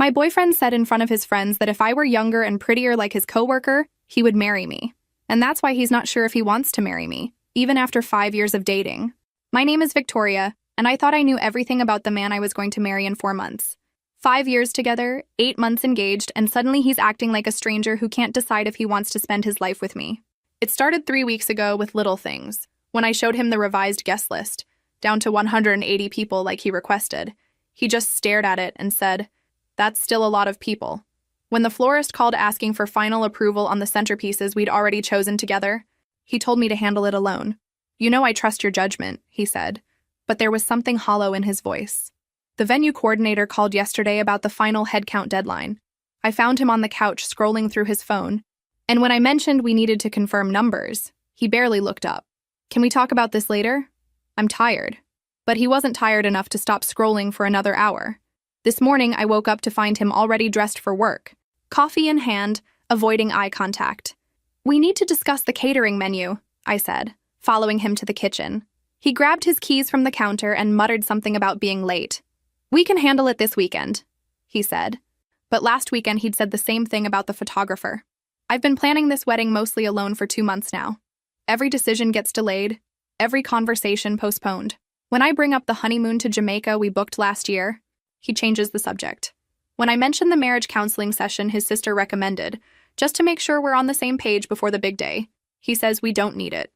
My boyfriend said in front of his friends that if I were younger and prettier like his coworker, he would marry me. And that's why he's not sure if he wants to marry me, even after 5 years of dating. My name is Victoria, and I thought I knew everything about the man I was going to marry in 4 months. 5 years together, 8 months engaged, and suddenly he's acting like a stranger who can't decide if he wants to spend his life with me. It started 3 weeks ago with little things, when I showed him the revised guest list, down to 180 people like he requested. He just stared at it and said, "That's still a lot of people." When the florist called asking for final approval on the centerpieces we'd already chosen together, he told me to handle it alone. "You know I trust your judgment," he said, but there was something hollow in his voice. The venue coordinator called yesterday about the final headcount deadline. I found him on the couch scrolling through his phone, and when I mentioned we needed to confirm numbers, he barely looked up. "Can we talk about this later? I'm tired." But he wasn't tired enough to stop scrolling for another hour. This morning, I woke up to find him already dressed for work, coffee in hand, avoiding eye contact. "We need to discuss the catering menu," I said, following him to the kitchen. He grabbed his keys from the counter and muttered something about being late. "We can handle it this weekend," he said. But last weekend he'd said the same thing about the photographer. I've been planning this wedding mostly alone for 2 months now. Every decision gets delayed, every conversation postponed. When I bring up the honeymoon to Jamaica we booked last year, he changes the subject. When I mention the marriage counseling session his sister recommended, just to make sure we're on the same page before the big day, he says we don't need it.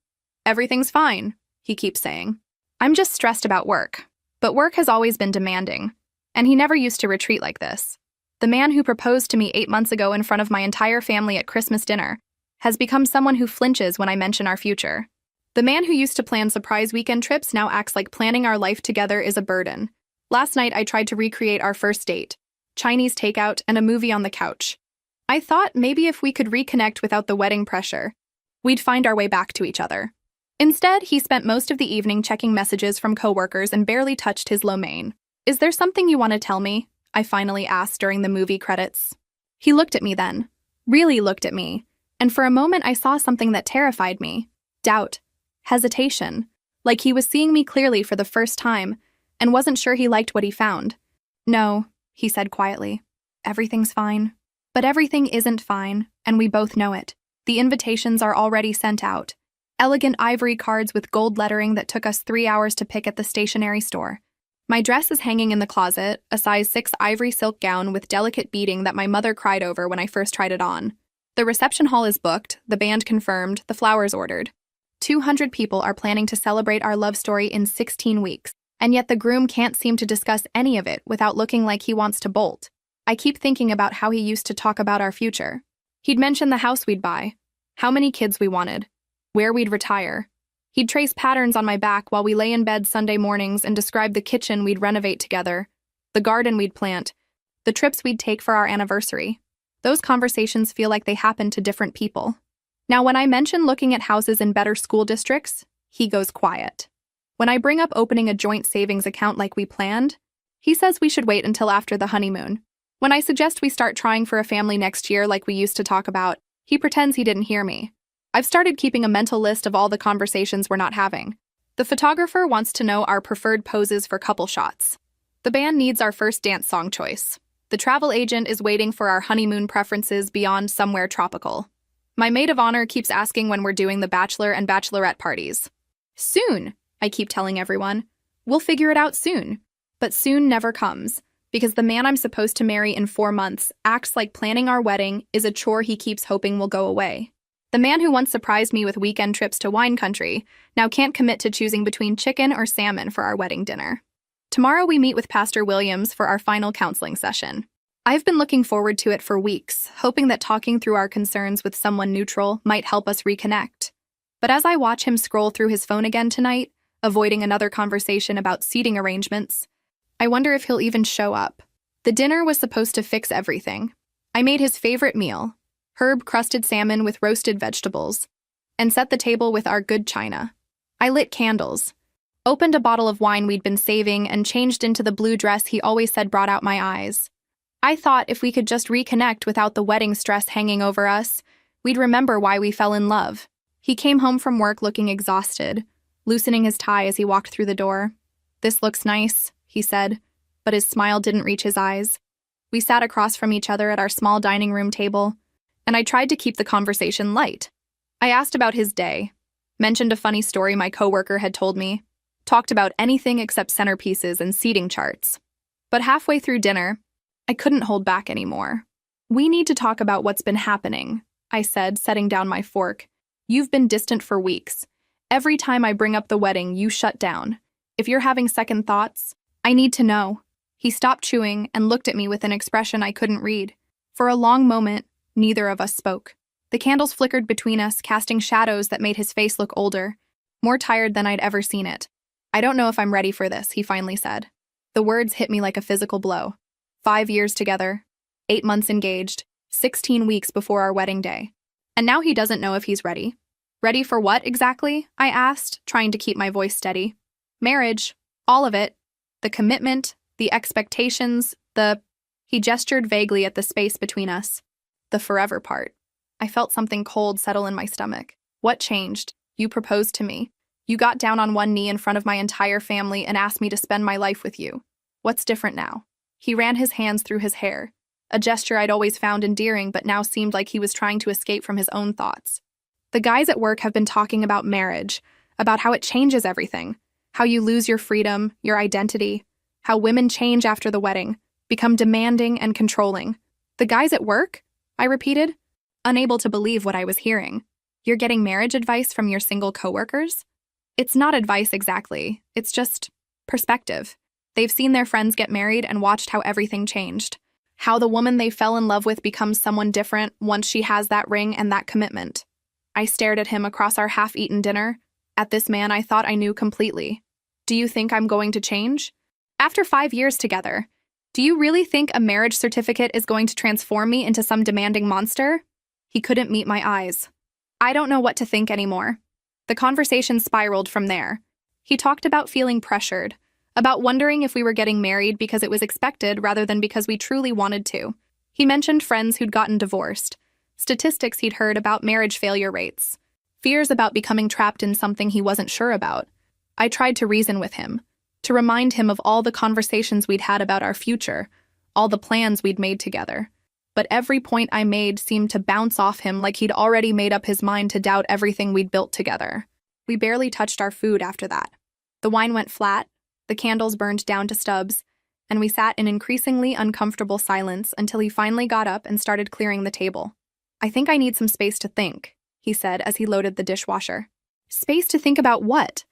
"Everything's fine," he keeps saying. I'm just stressed about work. But work has always been demanding, and he never used to retreat like this. The man who proposed to me 8 months ago in front of my entire family at Christmas dinner has become someone who flinches when I mention our future. The man who used to plan surprise weekend trips now acts like planning our life together is a burden. Last night I tried to recreate our first date, Chinese takeout and a movie on the couch. I thought maybe if we could reconnect without the wedding pressure, we'd find our way back to each other. Instead, he spent most of the evening checking messages from coworkers and barely touched his lo mein. "Is there something you want to tell me?" I finally asked during the movie credits. He looked at me then, really looked at me, and for a moment I saw something that terrified me. Doubt. Hesitation. Like he was seeing me clearly for the first time and wasn't sure he liked what he found. "No," he said quietly. "Everything's fine." But everything isn't fine, and we both know it. The invitations are already sent out. Elegant ivory cards with gold lettering that took us 3 hours to pick at the stationery store. My dress is hanging in the closet, a size 6 ivory silk gown with delicate beading that my mother cried over when I first tried it on. The reception hall is booked, the band confirmed, the flowers ordered. 200 people are planning to celebrate our love story in 16 weeks, and yet the groom can't seem to discuss any of it without looking like he wants to bolt. I keep thinking about how he used to talk about our future. He'd mention the house we'd buy, how many kids we wanted, where we'd retire. He'd trace patterns on my back while we lay in bed Sunday mornings and describe the kitchen we'd renovate together, the garden we'd plant, the trips we'd take for our anniversary. Those conversations feel like they happen to different people. Now, when I mention looking at houses in better school districts, he goes quiet. When I bring up opening a joint savings account like we planned, he says we should wait until after the honeymoon. When I suggest we start trying for a family next year like we used to talk about, he pretends he didn't hear me. I've started keeping a mental list of all the conversations we're not having. The photographer wants to know our preferred poses for couple shots. The band needs our first dance song choice. The travel agent is waiting for our honeymoon preferences beyond somewhere tropical. My maid of honor keeps asking when we're doing the bachelor and bachelorette parties. Soon, I keep telling everyone. We'll figure it out soon. But soon never comes, because the man I'm supposed to marry in 4 months acts like planning our wedding is a chore he keeps hoping will go away. The man who once surprised me with weekend trips to wine country now can't commit to choosing between chicken or salmon for our wedding dinner. Tomorrow we meet with Pastor Williams for our final counseling session. I've been looking forward to it for weeks, hoping that talking through our concerns with someone neutral might help us reconnect. But as I watch him scroll through his phone again tonight, avoiding another conversation about seating arrangements, I wonder if he'll even show up. The dinner was supposed to fix everything. I made his favorite meal, herb-crusted salmon with roasted vegetables, and set the table with our good china. I lit candles, opened a bottle of wine we'd been saving, and changed into the blue dress he always said brought out my eyes. I thought if we could just reconnect without the wedding stress hanging over us, we'd remember why we fell in love. He came home from work looking exhausted, loosening his tie as he walked through the door. "This looks nice," he said, but his smile didn't reach his eyes. We sat across from each other at our small dining room table, and I tried to keep the conversation light. I asked about his day, mentioned a funny story my coworker had told me, talked about anything except centerpieces and seating charts. But halfway through dinner, I couldn't hold back anymore. "We need to talk about what's been happening," I said, setting down my fork. "You've been distant for weeks. Every time I bring up the wedding, you shut down. If you're having second thoughts, I need to know." He stopped chewing and looked at me with an expression I couldn't read. For a long moment, neither of us spoke. The candles flickered between us, casting shadows that made his face look older, more tired than I'd ever seen it. "I don't know if I'm ready for this," he finally said. The words hit me like a physical blow. 5 years together, 8 months engaged, 16 weeks before our wedding day. And now he doesn't know if he's ready. "Ready for what, exactly?" I asked, trying to keep my voice steady. "Marriage. All of it. The commitment, the expectations, He gestured vaguely at the space between us. "The forever part." I felt something cold settle in my stomach. "What changed? You proposed to me. You got down on one knee in front of my entire family and asked me to spend my life with you. What's different now?" He ran his hands through his hair, a gesture I'd always found endearing but now seemed like he was trying to escape from his own thoughts. "The guys at work have been talking about marriage, about how it changes everything, how you lose your freedom, your identity, how women change after the wedding, become demanding and controlling." "The guys at work?" I repeated, unable to believe what I was hearing. "You're getting marriage advice from your single coworkers?" "It's not advice exactly, it's just perspective. They've seen their friends get married and watched how everything changed. How the woman they fell in love with becomes someone different once she has that ring and that commitment." I stared at him across our half-eaten dinner, at this man I thought I knew completely. "Do you think I'm going to change? After 5 years together, do you really think a marriage certificate is going to transform me into some demanding monster?" He couldn't meet my eyes. I don't know what to think anymore. The conversation spiraled from there. He talked about feeling pressured, about wondering if we were getting married because it was expected rather than because we truly wanted to. He mentioned friends who'd gotten divorced, statistics he'd heard about marriage failure rates, fears about becoming trapped in something he wasn't sure about. I tried to reason with him, to remind him of all the conversations we'd had about our future, all the plans we'd made together. But every point I made seemed to bounce off him like he'd already made up his mind to doubt everything we'd built together. We barely touched our food after that. The wine went flat, the candles burned down to stubs, and we sat in increasingly uncomfortable silence until he finally got up and started clearing the table. "I think I need some space to think," he said as he loaded the dishwasher. "Space to think about what?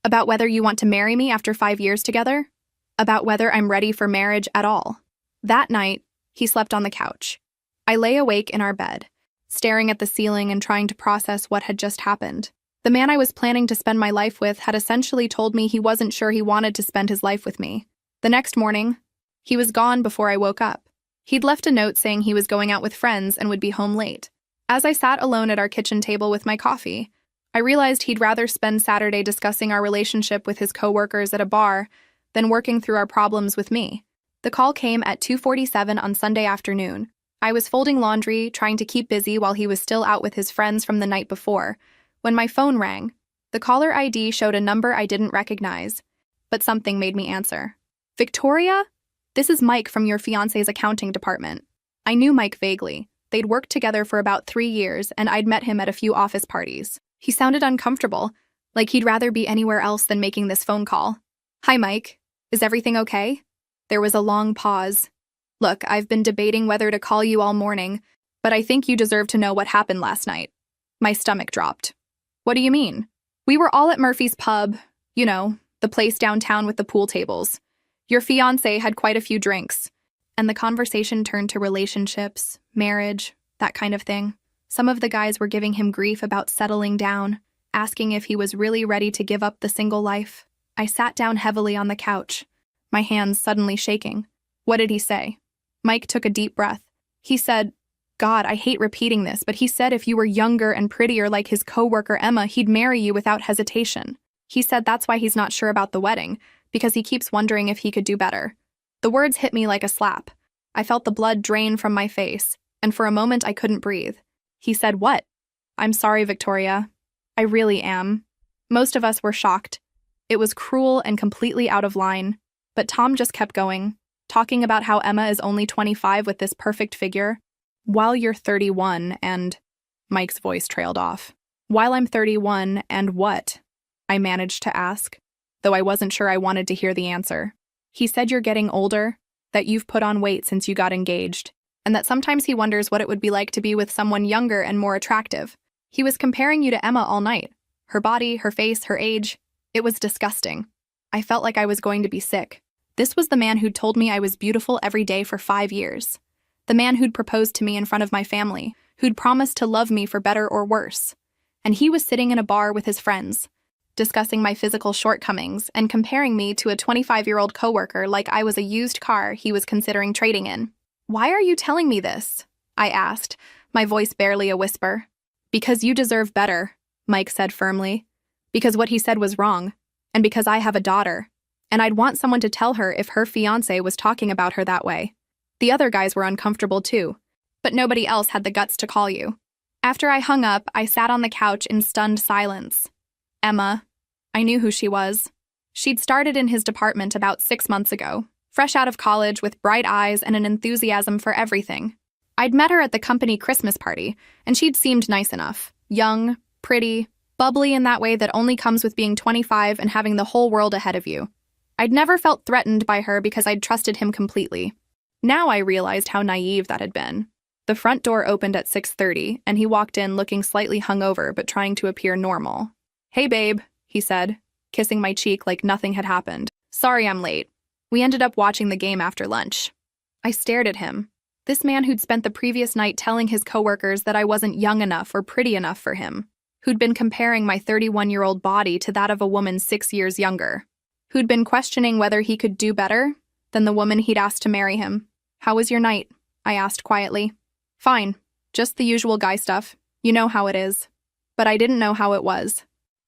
About whether you want to marry me after 5 years together? About whether I'm ready for marriage at all?" That night, he slept on the couch. I lay awake in our bed, staring at the ceiling and trying to process what had just happened. The man I was planning to spend my life with had essentially told me he wasn't sure he wanted to spend his life with me. The next morning, he was gone before I woke up. He'd left a note saying he was going out with friends and would be home late. As I sat alone at our kitchen table with my coffee, I realized he'd rather spend Saturday discussing our relationship with his coworkers at a bar than working through our problems with me. The call came at 2:47 on Sunday afternoon. I was folding laundry, trying to keep busy while he was still out with his friends from the night before, when my phone rang. The caller ID showed a number I didn't recognize, but something made me answer. "Victoria? This is Mike from your fiancé's accounting department." I knew Mike vaguely. They'd worked together for about 3 years, and I'd met him at a few office parties. He sounded uncomfortable, like he'd rather be anywhere else than making this phone call. "Hi, Mike. Is everything okay?" There was a long pause. "Look, I've been debating whether to call you all morning, but I think you deserve to know what happened last night." My stomach dropped. "What do you mean?" "We were all at Murphy's Pub, you know, the place downtown with the pool tables. Your fiancé had quite a few drinks, and the conversation turned to relationships, marriage, that kind of thing. Some of the guys were giving him grief about settling down, asking if he was really ready to give up the single life. I sat down heavily on the couch, my hands suddenly shaking. "What did he say?" Mike took a deep breath. He said, God, I hate repeating this, but he said if you were younger and prettier like his coworker Emma, he'd marry you without hesitation. He said that's why he's not sure about the wedding, because he keeps wondering if he could do better. The words hit me like a slap. I felt the blood drain from my face, and for a moment I couldn't breathe. He said, "What?" "I'm sorry, Victoria. I really am." Most of us were shocked. It was cruel and completely out of line, but Tom just kept going. talking about how Emma is only 25 with this perfect figure, while you're 31 and... Mike's voice trailed off. While I'm 31 and what? I managed to ask, though I wasn't sure I wanted to hear the answer. He said you're getting older, that you've put on weight since you got engaged, and that sometimes he wonders what it would be like to be with someone younger and more attractive. He was comparing you to Emma all night. Her body, her face, her age. It was disgusting. I felt like I was going to be sick. This was the man who'd told me I was beautiful every day for 5 years. The man who'd proposed to me in front of my family, who'd promised to love me for better or worse. And he was sitting in a bar with his friends, discussing my physical shortcomings and comparing me to a 25-year-old coworker like I was a used car he was considering trading in. Why are you telling me this? I asked, my voice barely a whisper. Because you deserve better, Mike said firmly. Because what he said was wrong. And because I have a daughter. And I'd want someone to tell her if her fiancé was talking about her that way. The other guys were uncomfortable too, but nobody else had the guts to call you. After I hung up, I sat on the couch in stunned silence. Emma. I knew who she was. She'd started in his department about 6 months ago, fresh out of college with bright eyes and an enthusiasm for everything. I'd met her at the company Christmas party, and she'd seemed nice enough. Young, pretty, bubbly in that way that only comes with being 25 and having the whole world ahead of you. I'd never felt threatened by her because I'd trusted him completely. Now I realized how naive that had been. The front door opened at 6:30, and he walked in looking slightly hungover but trying to appear normal. Hey, babe, he said, kissing my cheek like nothing had happened. Sorry I'm late. We ended up watching the game after lunch. I stared at him. This man who'd spent the previous night telling his coworkers that I wasn't young enough or pretty enough for him. Who'd been comparing my 31-year-old body to that of a woman 6 years younger. Who'd been questioning whether he could do better than the woman he'd asked to marry him. How was your night? I asked quietly. Fine. Just the usual guy stuff. You know how it is. But I didn't know how it was.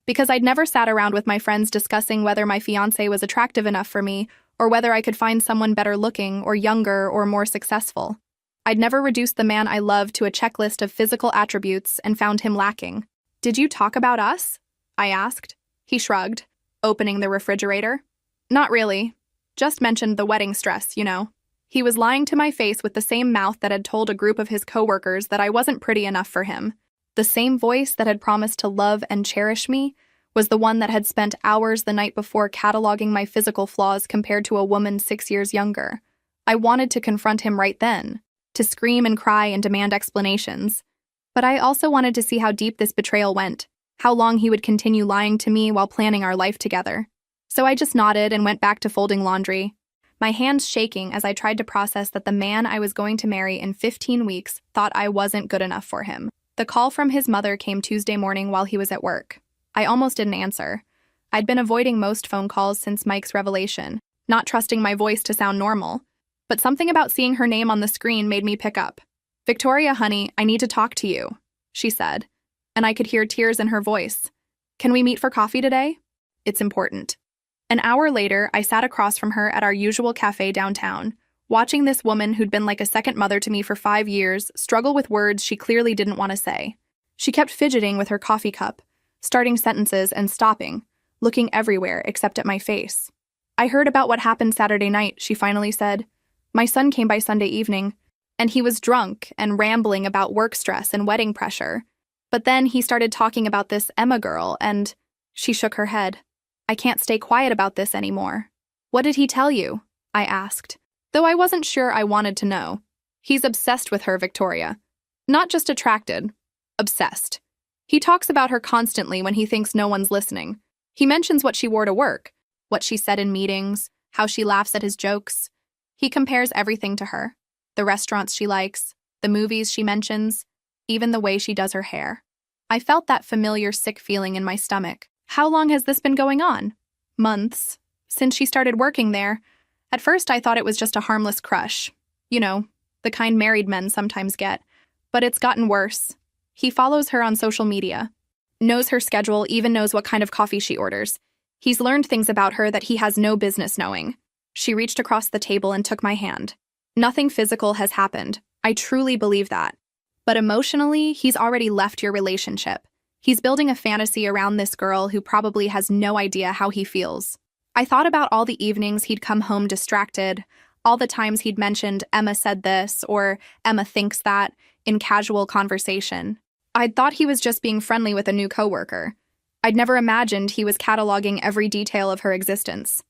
Because I'd never sat around with my friends discussing whether my fiancé was attractive enough for me or whether I could find someone better looking or younger or more successful. I'd never reduced the man I loved to a checklist of physical attributes and found him lacking. Did you talk about us? I asked. He shrugged, opening the refrigerator. Not really. Just mentioned the wedding stress, you know. He was lying to my face with the same mouth that had told a group of his coworkers that I wasn't pretty enough for him. The same voice that had promised to love and cherish me was the one that had spent hours the night before cataloging my physical flaws compared to a woman 6 years younger. I wanted to confront him right then, to scream and cry and demand explanations. But I also wanted to see how deep this betrayal went, how long he would continue lying to me while planning our life together. So I just nodded and went back to folding laundry, my hands shaking as I tried to process that the man I was going to marry in 15 weeks thought I wasn't good enough for him. The call from his mother came Tuesday morning while he was at work. I almost didn't answer. I'd been avoiding most phone calls since Mike's revelation, not trusting my voice to sound normal. But something about seeing her name on the screen made me pick up. Victoria, honey, I need to talk to you, she said, and I could hear tears in her voice. Can we meet for coffee today? It's important. An hour later, I sat across from her at our usual cafe downtown, watching this woman who'd been like a second mother to me for 5 years struggle with words she clearly didn't want to say. She kept fidgeting with her coffee cup, starting sentences and stopping, looking everywhere except at my face. I heard about what happened Saturday night, she finally said. My son came by Sunday evening, and he was drunk and rambling about work stress and wedding pressure. But then he started talking about this Emma girl, and she shook her head. I can't stay quiet about this anymore. What did he tell you? I asked, though I wasn't sure I wanted to know. He's obsessed with her, Victoria. Not just attracted, obsessed. He talks about her constantly when he thinks no one's listening. He mentions what she wore to work, what she said in meetings, how she laughs at his jokes. He compares everything to her. The restaurants she likes, the movies she mentions, even the way she does her hair. I felt that familiar sick feeling in my stomach. How long has this been going on? Months. Since she started working there. At first I thought it was just a harmless crush. You know, the kind married men sometimes get. But it's gotten worse. He follows her on social media. Knows her schedule, even knows what kind of coffee she orders. He's learned things about her that he has no business knowing. She reached across the table and took my hand. Nothing physical has happened. I truly believe that. But emotionally, he's already left your relationship. He's building a fantasy around this girl who probably has no idea how he feels. I thought about all the evenings he'd come home distracted, All the times he'd mentioned Emma said this or Emma thinks that in casual conversation. I'd thought he was just being friendly with a new coworker. I'd never imagined he was cataloging every detail of her existence.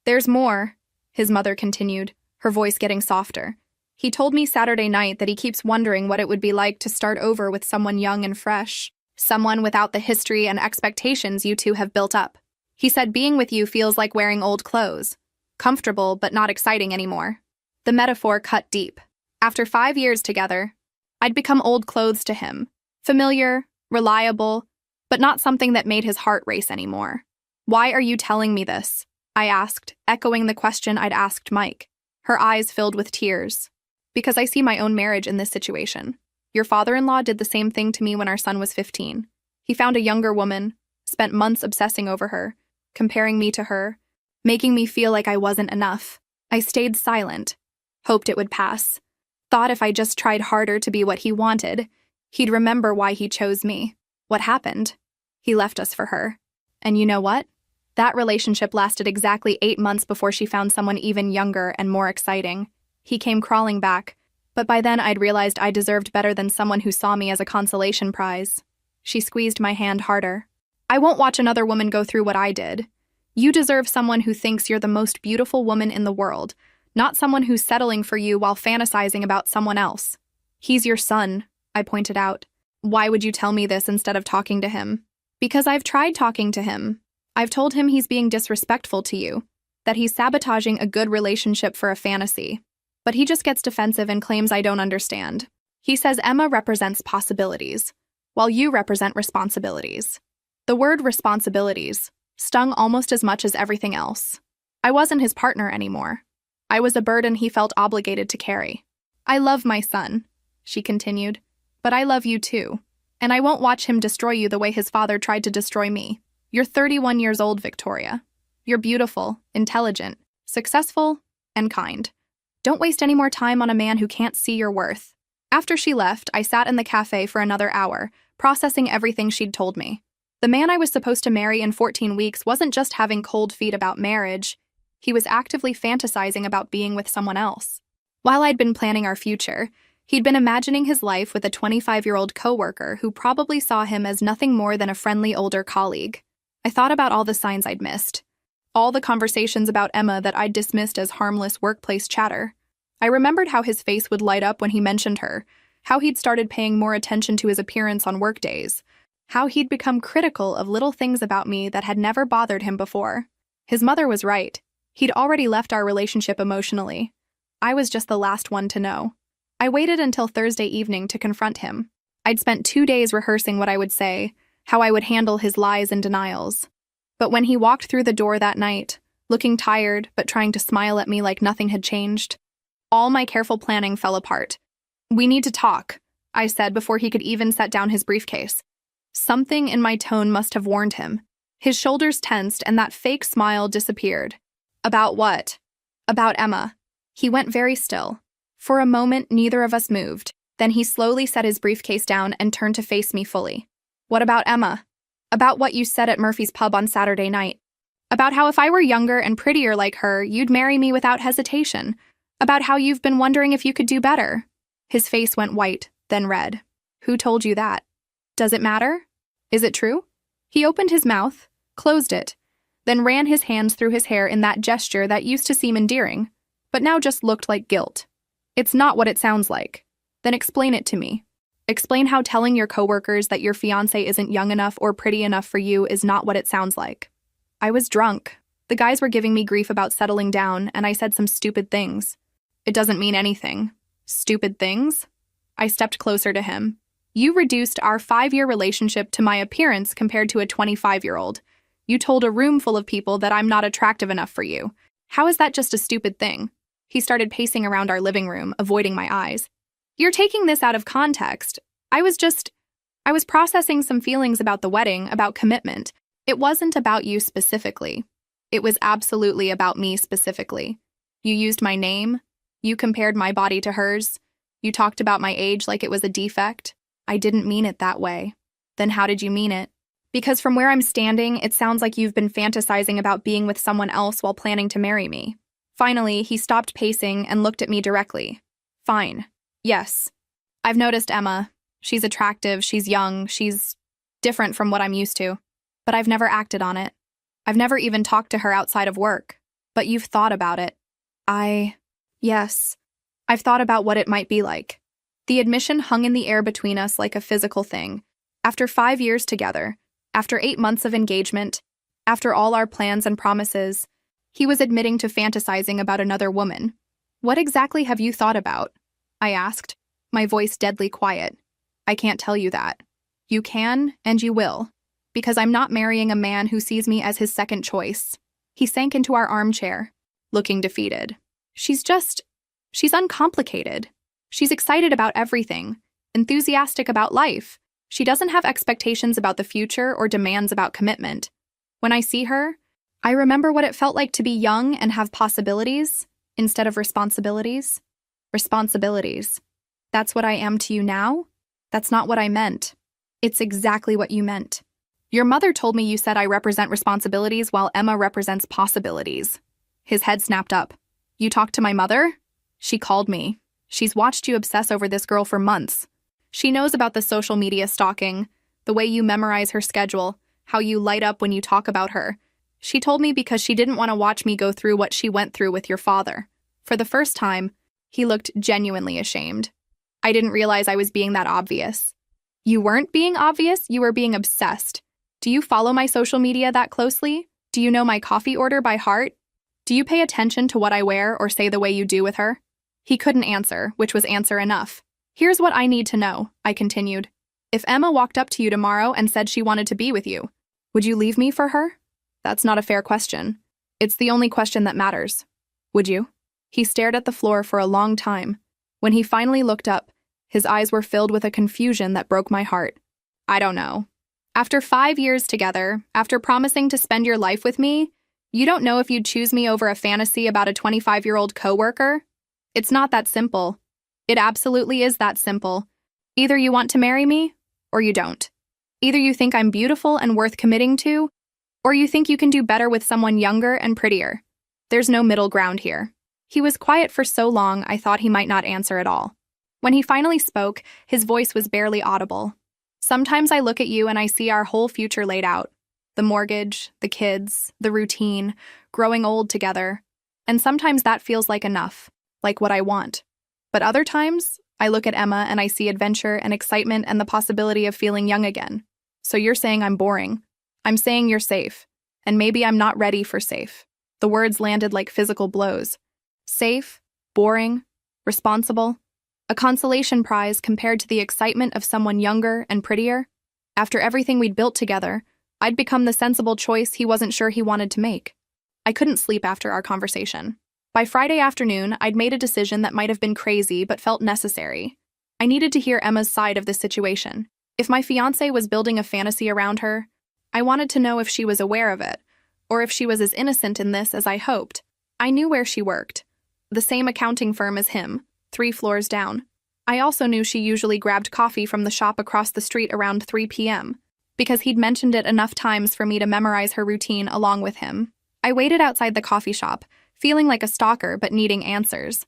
"There's more," his mother continued, her voice getting softer. "He told me Saturday night that he keeps wondering what it would be like to start over with someone young and fresh, someone without the history and expectations you two have built up. He said being with you feels like wearing old clothes, comfortable but not exciting anymore." The metaphor cut deep. After 5 years together, I'd become old clothes to him, familiar, reliable, but not something that made his heart race anymore. "Why are you telling me this?" I asked, echoing the question I'd asked Mike. Her eyes filled with tears. "Because I see my own marriage in this situation. Your father-in-law did the same thing to me when our son was 15. He found a younger woman, spent months obsessing over her, comparing me to her, making me feel like I wasn't enough. I stayed silent, hoped it would pass, thought if I just tried harder to be what he wanted, he'd remember why he chose me. What happened? He left us for her. And you know what? That relationship lasted exactly 8 months before she found someone even younger and more exciting. He came crawling back, but by then I'd realized I deserved better than someone who saw me as a consolation prize." She squeezed my hand harder. "I won't watch another woman go through what I did. You deserve someone who thinks you're the most beautiful woman in the world, not someone who's settling for you while fantasizing about someone else." "He's your son," I pointed out. "Why would you tell me this instead of talking to him?" "Because I've tried talking to him. I've told him he's being disrespectful to you, that he's sabotaging a good relationship for a fantasy. But he just gets defensive and claims I don't understand. He says Emma represents possibilities, while you represent responsibilities." The word responsibilities stung almost as much as everything else. I wasn't his partner anymore. I was a burden he felt obligated to carry. "I love my son," she continued, "but I love you too. And I won't watch him destroy you the way his father tried to destroy me. You're 31 years old, Victoria. You're beautiful, intelligent, successful, and kind. Don't waste any more time on a man who can't see your worth." After she left, I sat in the cafe for another hour, processing everything she'd told me. The man I was supposed to marry in 14 weeks wasn't just having cold feet about marriage. He was actively fantasizing about being with someone else. While I'd been planning our future, he'd been imagining his life with a 25-year-old coworker who probably saw him as nothing more than a friendly older colleague. I thought about all the signs I'd missed, all the conversations about Emma that I'd dismissed as harmless workplace chatter. I remembered how his face would light up when he mentioned her, how he'd started paying more attention to his appearance on workdays, how he'd become critical of little things about me that had never bothered him before. His mother was right. He'd already left our relationship emotionally. I was just the last one to know. I waited until Thursday evening to confront him. I'd spent 2 days rehearsing what I would say, how I would handle his lies and denials. But when he walked through the door that night, looking tired but trying to smile at me like nothing had changed, all my careful planning fell apart. "We need to talk," I said before he could even set down his briefcase. Something in my tone must have warned him. His shoulders tensed and that fake smile disappeared. "About what?" "About Emma." He went very still. For a moment, neither of us moved. Then he slowly set his briefcase down and turned to face me fully. "What about Emma?" "About what you said at Murphy's pub on Saturday night. About how if I were younger and prettier like her, you'd marry me without hesitation. About how you've been wondering if you could do better." His face went white, then red. "Who told you that? Does it matter? Is it true?" He opened his mouth, closed it, then ran his hands through his hair in that gesture that used to seem endearing, but now just looked like guilt. "It's not what it sounds like." "Then explain it to me. Explain how telling your coworkers that your fiancé isn't young enough or pretty enough for you is not what it sounds like." I was drunk. The guys were giving me grief about settling down, and I said some stupid things. "It doesn't mean anything." "Stupid things?" I stepped closer to him. "You reduced our 5-year relationship to my appearance compared to a 25-year-old. You told a room full of people that I'm not attractive enough for you. How is that just a stupid thing?" He started pacing around our living room, avoiding my eyes. "You're taking this out of context. I was processing some feelings about the wedding, about commitment. It wasn't about you specifically. It was absolutely about me specifically. You used my name. You compared my body to hers. You talked about my age like it was a defect. I didn't mean it that way." "Then how did you mean it?" "Because from where I'm standing, it sounds like you've been fantasizing about being with someone else while planning to marry me." Finally, he stopped pacing and looked at me directly. Fine. Yes. I've noticed Emma. She's attractive, she's young, she's different from what I'm used to. But I've never acted on it. I've never even talked to her outside of work. But you've thought about it. Yes. I've thought about what it might be like. The admission hung in the air between us like a physical thing. After 5 years together, after 8 months of engagement, after all our plans and promises, he was admitting to fantasizing about another woman. What exactly have you thought about? I asked, my voice deadly quiet. I can't tell you that. You can, and you will. Because I'm not marrying a man who sees me as his second choice. He sank into our armchair, looking defeated. She's uncomplicated. She's excited about everything, enthusiastic about life. She doesn't have expectations about the future or demands about commitment. When I see her, I remember what it felt like to be young and have possibilities instead of responsibilities. Responsibilities. That's what I am to you now? That's not what I meant. It's exactly what you meant. Your mother told me you said I represent responsibilities while Emma represents possibilities. His head snapped up. You talked to my mother? She called me. She's watched you obsess over this girl for months. She knows about the social media stalking, the way you memorize her schedule, how you light up when you talk about her. She told me because she didn't want to watch me go through what she went through with your father. For the first time, he looked genuinely ashamed. I didn't realize I was being that obvious. You weren't being obvious, you were being obsessed. Do you follow my social media that closely? Do you know my coffee order by heart? Do you pay attention to what I wear or say the way you do with her? He couldn't answer, which was answer enough. Here's what I need to know, I continued. If Emma walked up to you tomorrow and said she wanted to be with you, would you leave me for her? That's not a fair question. It's the only question that matters. Would you? He stared at the floor for a long time. When he finally looked up, his eyes were filled with a confusion that broke my heart. I don't know. After 5 years together, after promising to spend your life with me, you don't know if you'd choose me over a fantasy about a 25-year-old coworker? It's not that simple. It absolutely is that simple. Either you want to marry me, or you don't. Either you think I'm beautiful and worth committing to, or you think you can do better with someone younger and prettier. There's no middle ground here. He was quiet for so long I thought he might not answer at all. When he finally spoke, his voice was barely audible. Sometimes I look at you and I see our whole future laid out. The mortgage, the kids, the routine, growing old together. And sometimes that feels like enough, like what I want. But other times, I look at Emma and I see adventure and excitement and the possibility of feeling young again. So you're saying I'm boring. I'm saying you're safe. And maybe I'm not ready for safe. The words landed like physical blows. Safe, boring, responsible. A consolation prize compared to the excitement of someone younger and prettier. After everything we'd built together, I'd become the sensible choice he wasn't sure he wanted to make. I couldn't sleep after our conversation. By Friday afternoon, I'd made a decision that might have been crazy but felt necessary. I needed to hear Emma's side of the situation. If my fiancé was building a fantasy around her, I wanted to know if she was aware of it, or if she was as innocent in this as I hoped. I knew where she worked. The same accounting firm as him, 3 floors down. I also knew she usually grabbed coffee from the shop across the street around 3 p.m., because he'd mentioned it enough times for me to memorize her routine along with him. I waited outside the coffee shop, feeling like a stalker but needing answers.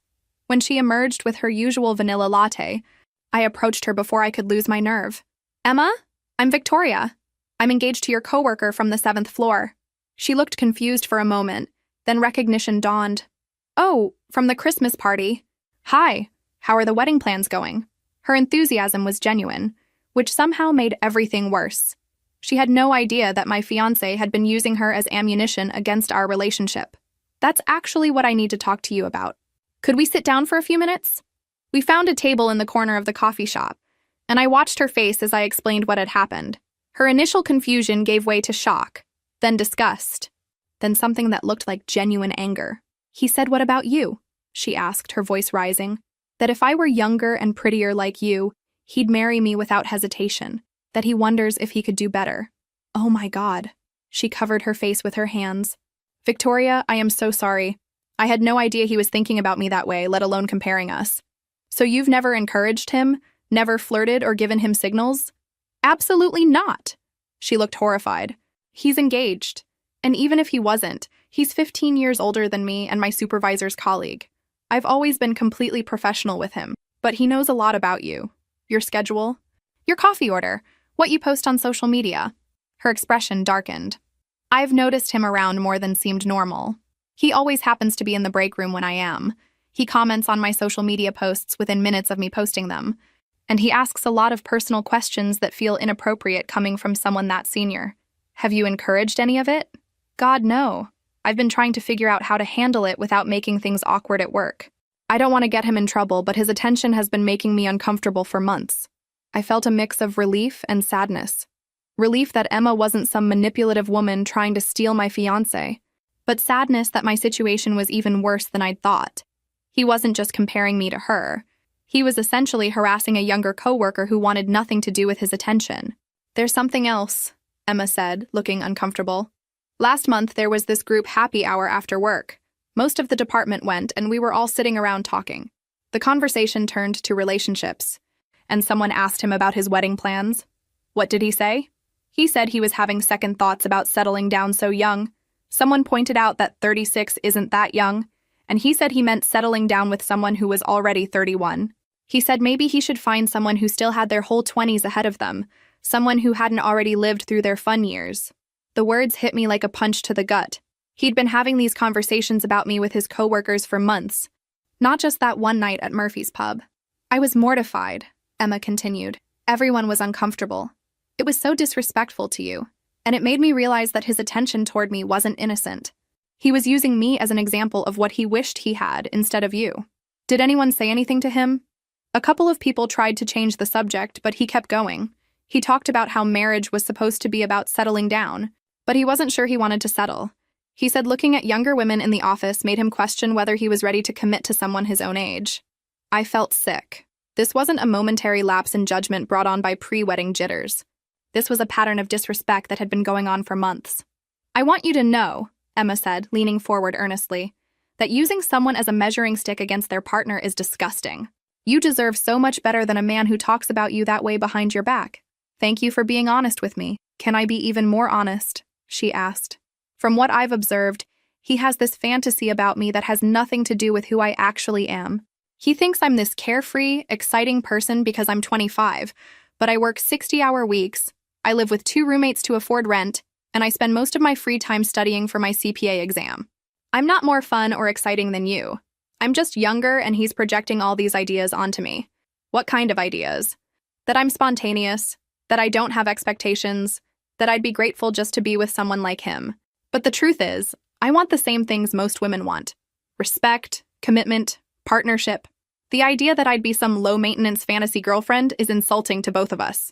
When she emerged with her usual vanilla latte, I approached her before I could lose my nerve. Emma? I'm Victoria. I'm engaged to your coworker from the 7th floor. She looked confused for a moment, then recognition dawned. Oh, from the Christmas party. Hi, how are the wedding plans going? Her enthusiasm was genuine, which somehow made everything worse. She had no idea that my fiancé had been using her as ammunition against our relationship. That's actually what I need to talk to you about. Could we sit down for a few minutes? We found a table in the corner of the coffee shop, and I watched her face as I explained what had happened. Her initial confusion gave way to shock, then disgust, then something that looked like genuine anger. He said, "What about you?" she asked, her voice rising. That if I were younger and prettier like you, he'd marry me without hesitation, that he wonders if he could do better. Oh my God. She covered her face with her hands. Victoria, I am so sorry. I had no idea he was thinking about me that way, let alone comparing us. So you've never encouraged him, never flirted or given him signals? Absolutely not. She looked horrified. He's engaged. And even if he wasn't, He's 15 years older than me and my supervisor's colleague. I've always been completely professional with him, but he knows a lot about you. Your schedule, your coffee order, what you post on social media. Her expression darkened. I've noticed him around more than seemed normal. He always happens to be in the break room when I am. He comments on my social media posts within minutes of me posting them. And he asks a lot of personal questions that feel inappropriate coming from someone that senior. Have you encouraged any of it? God, no. I've been trying to figure out how to handle it without making things awkward at work. I don't want to get him in trouble, but his attention has been making me uncomfortable for months. I felt a mix of relief and sadness. Relief that Emma wasn't some manipulative woman trying to steal my fiancé, but sadness that my situation was even worse than I'd thought. He wasn't just comparing me to her. He was essentially harassing a younger coworker who wanted nothing to do with his attention. There's something else, Emma said, looking uncomfortable. Last month, there was this group happy hour after work. Most of the department went, and we were all sitting around talking. The conversation turned to relationships, and someone asked him about his wedding plans. What did he say? He said he was having second thoughts about settling down so young. Someone pointed out that 36 isn't that young, and he said he meant settling down with someone who was already 31. He said maybe he should find someone who still had their whole 20s ahead of them, someone who hadn't already lived through their fun years. The words hit me like a punch to the gut. He'd been having these conversations about me with his coworkers for months, not just that one night at Murphy's pub. I was mortified, Emma continued. Everyone was uncomfortable. It was so disrespectful to you, and it made me realize that his attention toward me wasn't innocent. He was using me as an example of what he wished he had instead of you. Did anyone say anything to him? A couple of people tried to change the subject, but he kept going. He talked about how marriage was supposed to be about settling down, but he wasn't sure he wanted to settle. He said looking at younger women in the office made him question whether he was ready to commit to someone his own age. I felt sick. This wasn't a momentary lapse in judgment brought on by pre-wedding jitters. This was a pattern of disrespect that had been going on for months. I want you to know, Emma said, leaning forward earnestly, that using someone as a measuring stick against their partner is disgusting. You deserve so much better than a man who talks about you that way behind your back. Thank you for being honest with me. Can I be even more honest? She asked. From what I've observed, he has this fantasy about me that has nothing to do with who I actually am. He thinks I'm this carefree, exciting person because I'm 25, but I work 60-hour weeks, I live with 2 roommates to afford rent, and I spend most of my free time studying for my CPA exam. I'm not more fun or exciting than you. I'm just younger, and he's projecting all these ideas onto me. What kind of ideas? That I'm spontaneous, that I don't have expectations, that I'd be grateful just to be with someone like him. But the truth is, I want the same things most women want. Respect, commitment, partnership. The idea that I'd be some low-maintenance fantasy girlfriend is insulting to both of us.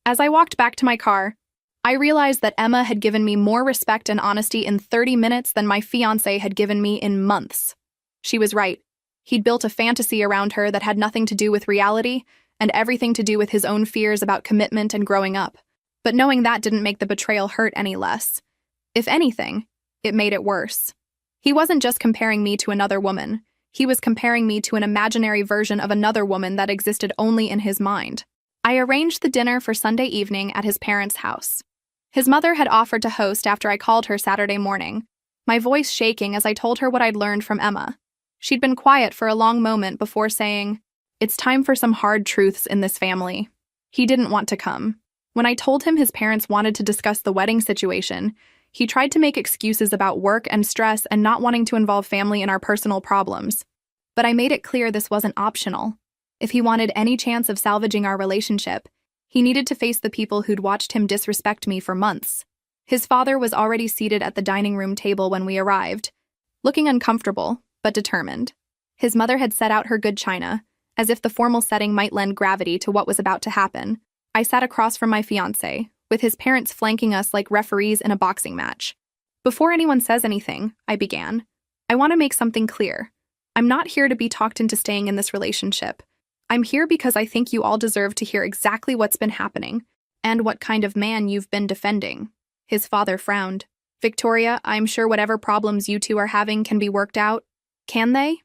As I walked back to my car, I realized that Emma had given me more respect and honesty in 30 minutes than my fiancé had given me in months. She was right. He'd built a fantasy around her that had nothing to do with reality and everything to do with his own fears about commitment and growing up. But knowing that didn't make the betrayal hurt any less. If anything, it made it worse. He wasn't just comparing me to another woman. He was comparing me to an imaginary version of another woman that existed only in his mind. I arranged the dinner for Sunday evening at his parents' house. His mother had offered to host after I called her Saturday morning, my voice shaking as I told her what I'd learned from Emma. She'd been quiet for a long moment before saying, "It's time for some hard truths in this family." He didn't want to come. When I told him his parents wanted to discuss the wedding situation, he tried to make excuses about work and stress and not wanting to involve family in our personal problems. But I made it clear this wasn't optional. If he wanted any chance of salvaging our relationship, he needed to face the people who'd watched him disrespect me for months. His father was already seated at the dining room table when we arrived, looking uncomfortable, but determined. His mother had set out her good china, as if the formal setting might lend gravity to what was about to happen. I sat across from my fiancé, with his parents flanking us like referees in a boxing match. Before anyone says anything, I began, I want to make something clear. I'm not here to be talked into staying in this relationship. I'm here because I think you all deserve to hear exactly what's been happening, and what kind of man you've been defending. His father frowned. Victoria, I'm sure whatever problems you two are having can be worked out. Can they?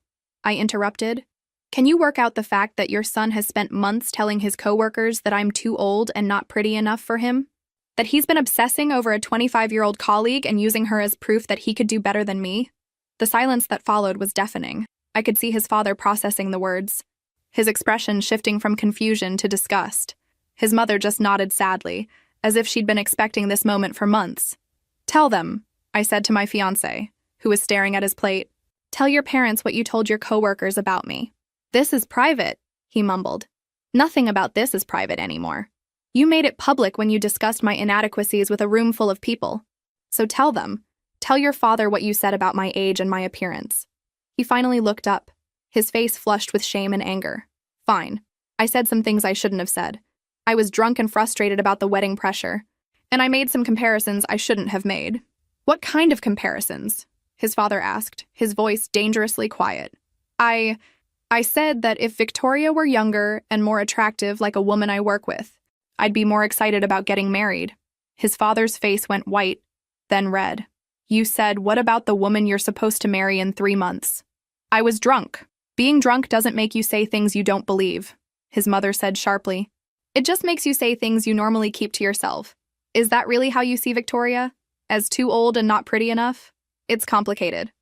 I interrupted. Can you work out the fact that your son has spent months telling his coworkers that I'm too old and not pretty enough for him? That he's been obsessing over a 25-year-old colleague and using her as proof that he could do better than me? The silence that followed was deafening. I could see his father processing the words, his expression shifting from confusion to disgust. His mother just nodded sadly, as if she'd been expecting this moment for months. "Tell them," I said to my fiancé, who was staring at his plate. "Tell your parents what you told your coworkers about me." "This is private," he mumbled. "Nothing about this is private anymore. You made it public when you discussed my inadequacies with a room full of people. So tell them. Tell your father what you said about my age and my appearance." He finally looked up, his face flushed with shame and anger. "Fine. I said some things I shouldn't have said. I was drunk and frustrated about the wedding pressure, and I made some comparisons I shouldn't have made." "What kind of comparisons?" his father asked, his voice dangerously quiet. I said that if Victoria were younger and more attractive like a woman I work with, I'd be more excited about getting married." His father's face went white, then red. "You said, what about the woman you're supposed to marry in 3 months?" "I was drunk. Being drunk doesn't make you say things you don't believe," his mother said sharply. "It just makes you say things you normally keep to yourself. Is that really how you see Victoria? As too old and not pretty enough? It's complicated."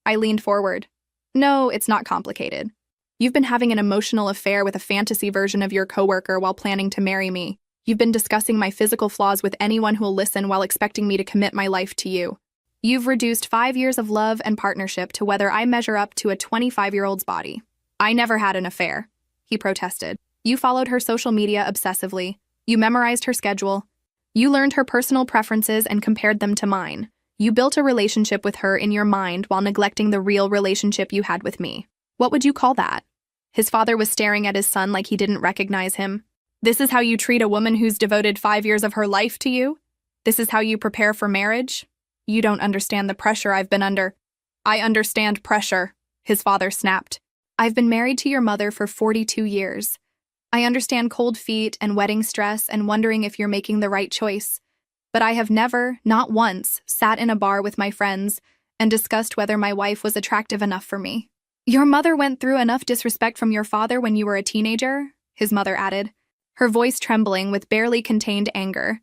I leaned forward. "No, it's not complicated. You've been having an emotional affair with a fantasy version of your coworker while planning to marry me. You've been discussing my physical flaws with anyone who'll listen while expecting me to commit my life to you. You've reduced 5 years of love and partnership to whether I measure up to a 25-year-old's body." "I never had an affair," he protested. "You followed her social media obsessively. You memorized her schedule. You learned her personal preferences and compared them to mine. You built a relationship with her in your mind while neglecting the real relationship you had with me. What would you call that?" His father was staring at his son like he didn't recognize him. "This is how you treat a woman who's devoted 5 years of her life to you? This is how you prepare for marriage? You don't understand the pressure I've been under." "I understand pressure," his father snapped. "I've been married to your mother for 42 years. I understand cold feet and wedding stress and wondering if you're making the right choice. But I have never, not once, sat in a bar with my friends and discussed whether my wife was attractive enough for me." "Your mother went through enough disrespect from your father when you were a teenager," his mother added, her voice trembling with barely contained anger.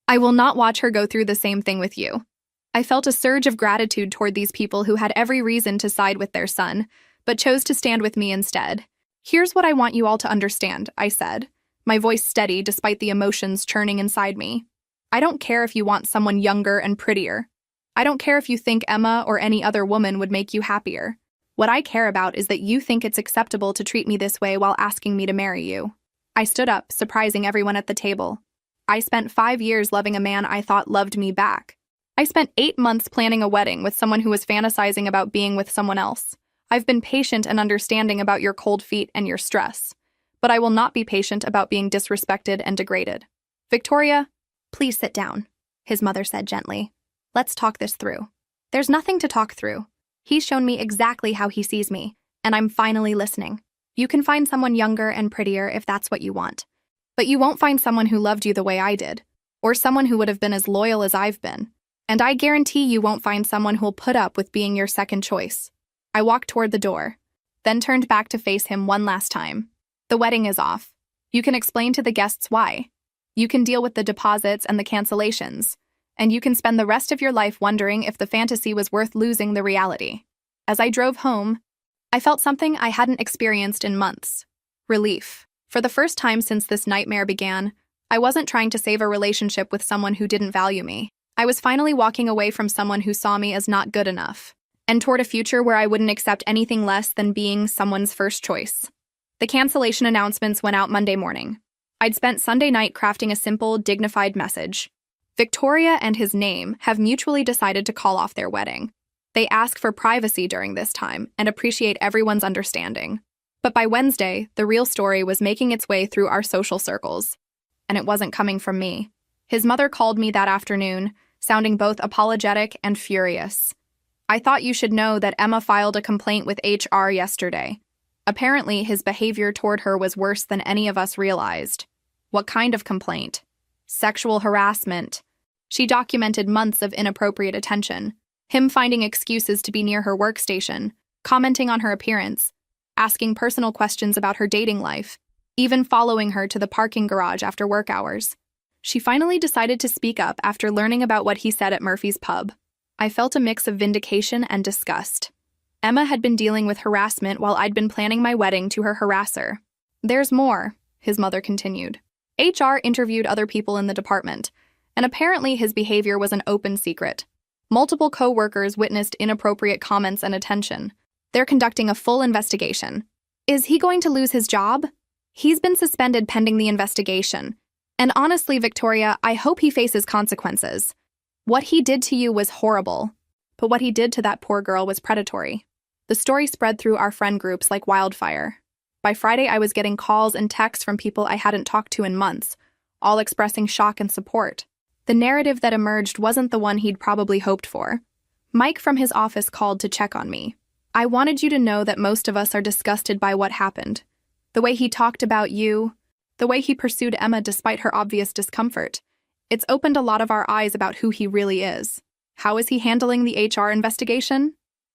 "I will not watch her go through the same thing with you." I felt a surge of gratitude toward these people who had every reason to side with their son, but chose to stand with me instead. "Here's what I want you all to understand," I said, my voice steady despite the emotions churning inside me. "I don't care if you want someone younger and prettier. I don't care if you think Emma or any other woman would make you happier. What I care about is that you think it's acceptable to treat me this way while asking me to marry you." I stood up, surprising everyone at the table. I spent 5 years loving a man I thought loved me back. I spent 8 months planning a wedding with someone who was fantasizing about being with someone else. I've been patient and understanding about your cold feet and your stress, but I will not be patient about being disrespected and degraded. "Victoria, please sit down," his mother said gently. "Let's talk this through." "There's nothing to talk through. He's shown me exactly how he sees me, and I'm finally listening. You can find someone younger and prettier if that's what you want. But you won't find someone who loved you the way I did, or someone who would have been as loyal as I've been. And I guarantee you won't find someone who'll put up with being your second choice." I walked toward the door, then turned back to face him one last time. "The wedding is off. You can explain to the guests why. You can deal with the deposits and the cancellations, and you can spend the rest of your life wondering if the fantasy was worth losing the reality." As I drove home, I felt something I hadn't experienced in months. Relief. For the first time since this nightmare began, I wasn't trying to save a relationship with someone who didn't value me. I was finally walking away from someone who saw me as not good enough, and toward a future where I wouldn't accept anything less than being someone's first choice. The cancellation announcements went out Monday morning. I'd spent Sunday night crafting a simple, dignified message. Victoria and his name have mutually decided to call off their wedding. They ask for privacy during this time and appreciate everyone's understanding. But by Wednesday, the real story was making its way through our social circles. And it wasn't coming from me. His mother called me that afternoon, sounding both apologetic and furious. "I thought you should know that Emma filed a complaint with HR yesterday. Apparently, his behavior toward her was worse than any of us realized." "What kind of complaint?" "Sexual harassment. She documented months of inappropriate attention. Him finding excuses to be near her workstation, commenting on her appearance, asking personal questions about her dating life, even following her to the parking garage after work hours. She finally decided to speak up after learning about what he said at Murphy's pub. I felt a mix of vindication and disgust. Emma had been dealing with harassment while I'd been planning my wedding to her harasser. There's more, his mother continued. HR interviewed other people in the department, and apparently his behavior was an open secret. Multiple co-workers witnessed inappropriate comments and attention. They're conducting a full investigation. Is he going to lose his job? He's been suspended pending the investigation. And honestly, Victoria, I hope he faces consequences. What he did to you was horrible, but what he did to that poor girl was predatory. The story spread through our friend groups like wildfire. By Friday, I was getting calls and texts from people I hadn't talked to in months, all expressing shock and support. The narrative that emerged wasn't the one he'd probably hoped for. Mike from his office called to check on me. I wanted you to know that most of us are disgusted by what happened. The way he talked about you, the way he pursued Emma despite her obvious discomfort. It's opened a lot of our eyes about who he really is. How is he handling the HR investigation?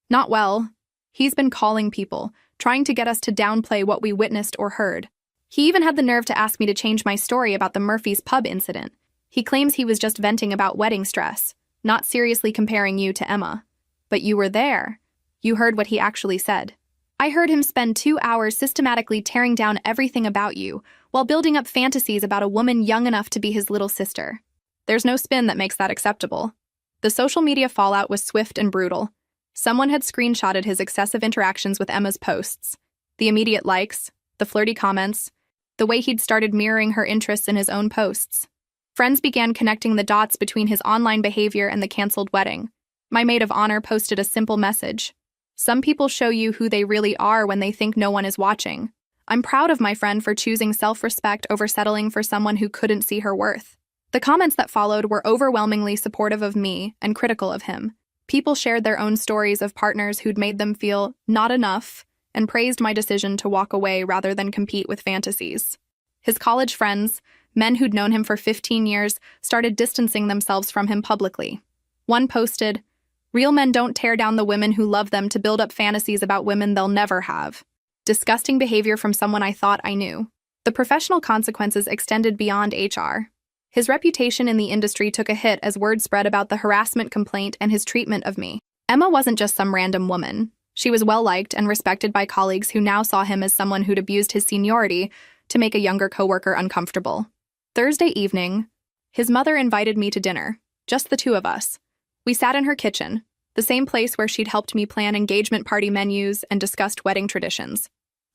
Not well. He's been calling people, trying to get us to downplay what we witnessed or heard. He even had the nerve to ask me to change my story about the Murphy's pub incident. He claims he was just venting about wedding stress, not seriously comparing you to Emma. But you were there. You heard what he actually said. I heard him spend 2 hours systematically tearing down everything about you, while building up fantasies about a woman young enough to be his little sister. There's no spin that makes that acceptable. The social media fallout was swift and brutal. Someone had screenshotted his excessive interactions with Emma's posts. The immediate likes, the flirty comments, the way he'd started mirroring her interests in his own posts. Friends began connecting the dots between his online behavior and the canceled wedding. My maid of honor posted a simple message. Some people show you who they really are when they think no one is watching. I'm proud of my friend for choosing self-respect over settling for someone who couldn't see her worth. The comments that followed were overwhelmingly supportive of me and critical of him. People shared their own stories of partners who'd made them feel not enough and praised my decision to walk away rather than compete with fantasies. His college friends, men who'd known him for 15 years, started distancing themselves from him publicly. One posted, "Real men don't tear down the women who love them to build up fantasies about women they'll never have." Disgusting behavior from someone I thought I knew. The professional consequences extended beyond HR. His reputation in the industry took a hit as word spread about the harassment complaint and his treatment of me. Emma wasn't just some random woman. She was well-liked and respected by colleagues who now saw him as someone who'd abused his seniority to make a younger coworker uncomfortable. Thursday evening, his mother invited me to dinner, just the two of us. We sat in her kitchen, the same place where she'd helped me plan engagement party menus and discussed wedding traditions.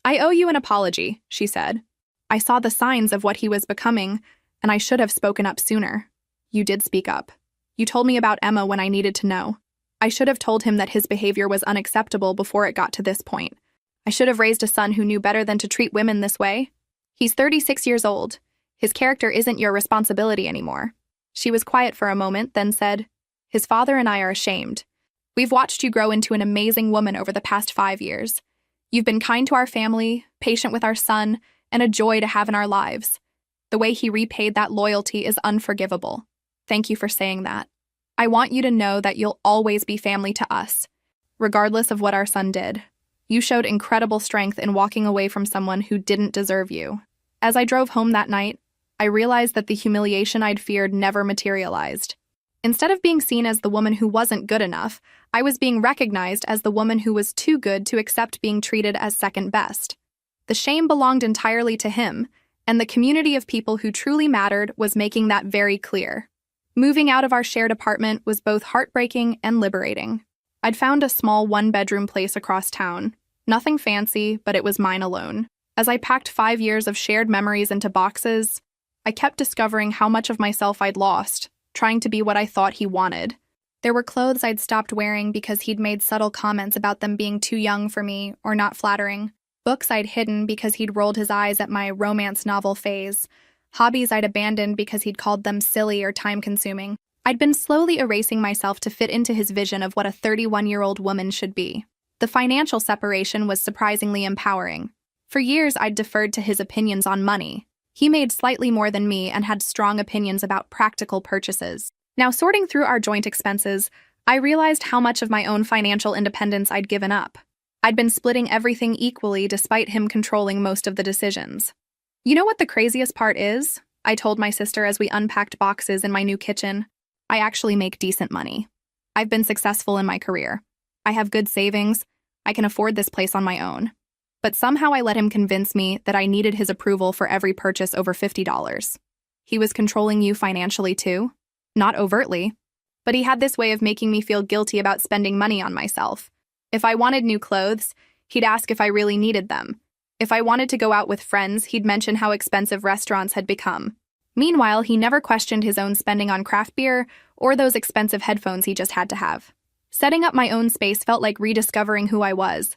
"I owe you an apology," she said. "I saw the signs of what he was becoming, and I should have spoken up sooner." "You did speak up. You told me about Emma when I needed to know. I should have told him that his behavior was unacceptable before it got to this point. I should have raised a son who knew better than to treat women this way. He's 36 years old. His character isn't your responsibility anymore." She was quiet for a moment, then said, "His father and I are ashamed. We've watched you grow into an amazing woman over the past 5 years. You've been kind to our family, patient with our son, and a joy to have in our lives. The way he repaid that loyalty is unforgivable. Thank you for saying that. I want you to know that you'll always be family to us, regardless of what our son did. You showed incredible strength in walking away from someone who didn't deserve you." As I drove home that night, I realized that the humiliation I'd feared never materialized. Instead of being seen as the woman who wasn't good enough, I was being recognized as the woman who was too good to accept being treated as second best. The shame belonged entirely to him, and the community of people who truly mattered was making that very clear. Moving out of our shared apartment was both heartbreaking and liberating. I'd found a small one-bedroom place across town. Nothing fancy, but it was mine alone. As I packed 5 years of shared memories into boxes, I kept discovering how much of myself I'd lost, trying to be what I thought he wanted. There were clothes I'd stopped wearing because he'd made subtle comments about them being too young for me or not flattering. Books I'd hidden because he'd rolled his eyes at my romance novel phase. Hobbies I'd abandoned because he'd called them silly or time-consuming. I'd been slowly erasing myself to fit into his vision of what a 31-year-old woman should be. The financial separation was surprisingly empowering. For years, I'd deferred to his opinions on money. He made slightly more than me and had strong opinions about practical purchases. Now, sorting through our joint expenses, I realized how much of my own financial independence I'd given up. I'd been splitting everything equally despite him controlling most of the decisions. You know what the craziest part is? I told my sister as we unpacked boxes in my new kitchen. I actually make decent money. I've been successful in my career. I have good savings. I can afford this place on my own. But somehow I let him convince me that I needed his approval for every purchase over $50. He was controlling you financially too? Not overtly. But he had this way of making me feel guilty about spending money on myself. If I wanted new clothes, he'd ask if I really needed them. If I wanted to go out with friends, he'd mention how expensive restaurants had become. Meanwhile, he never questioned his own spending on craft beer or those expensive headphones he just had to have. Setting up my own space felt like rediscovering who I was.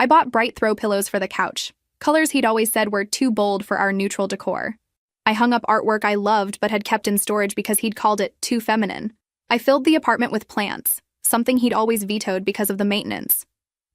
I bought bright throw pillows for the couch, colors he'd always said were too bold for our neutral decor. I hung up artwork I loved but had kept in storage because he'd called it too feminine. I filled the apartment with plants, something he'd always vetoed because of the maintenance.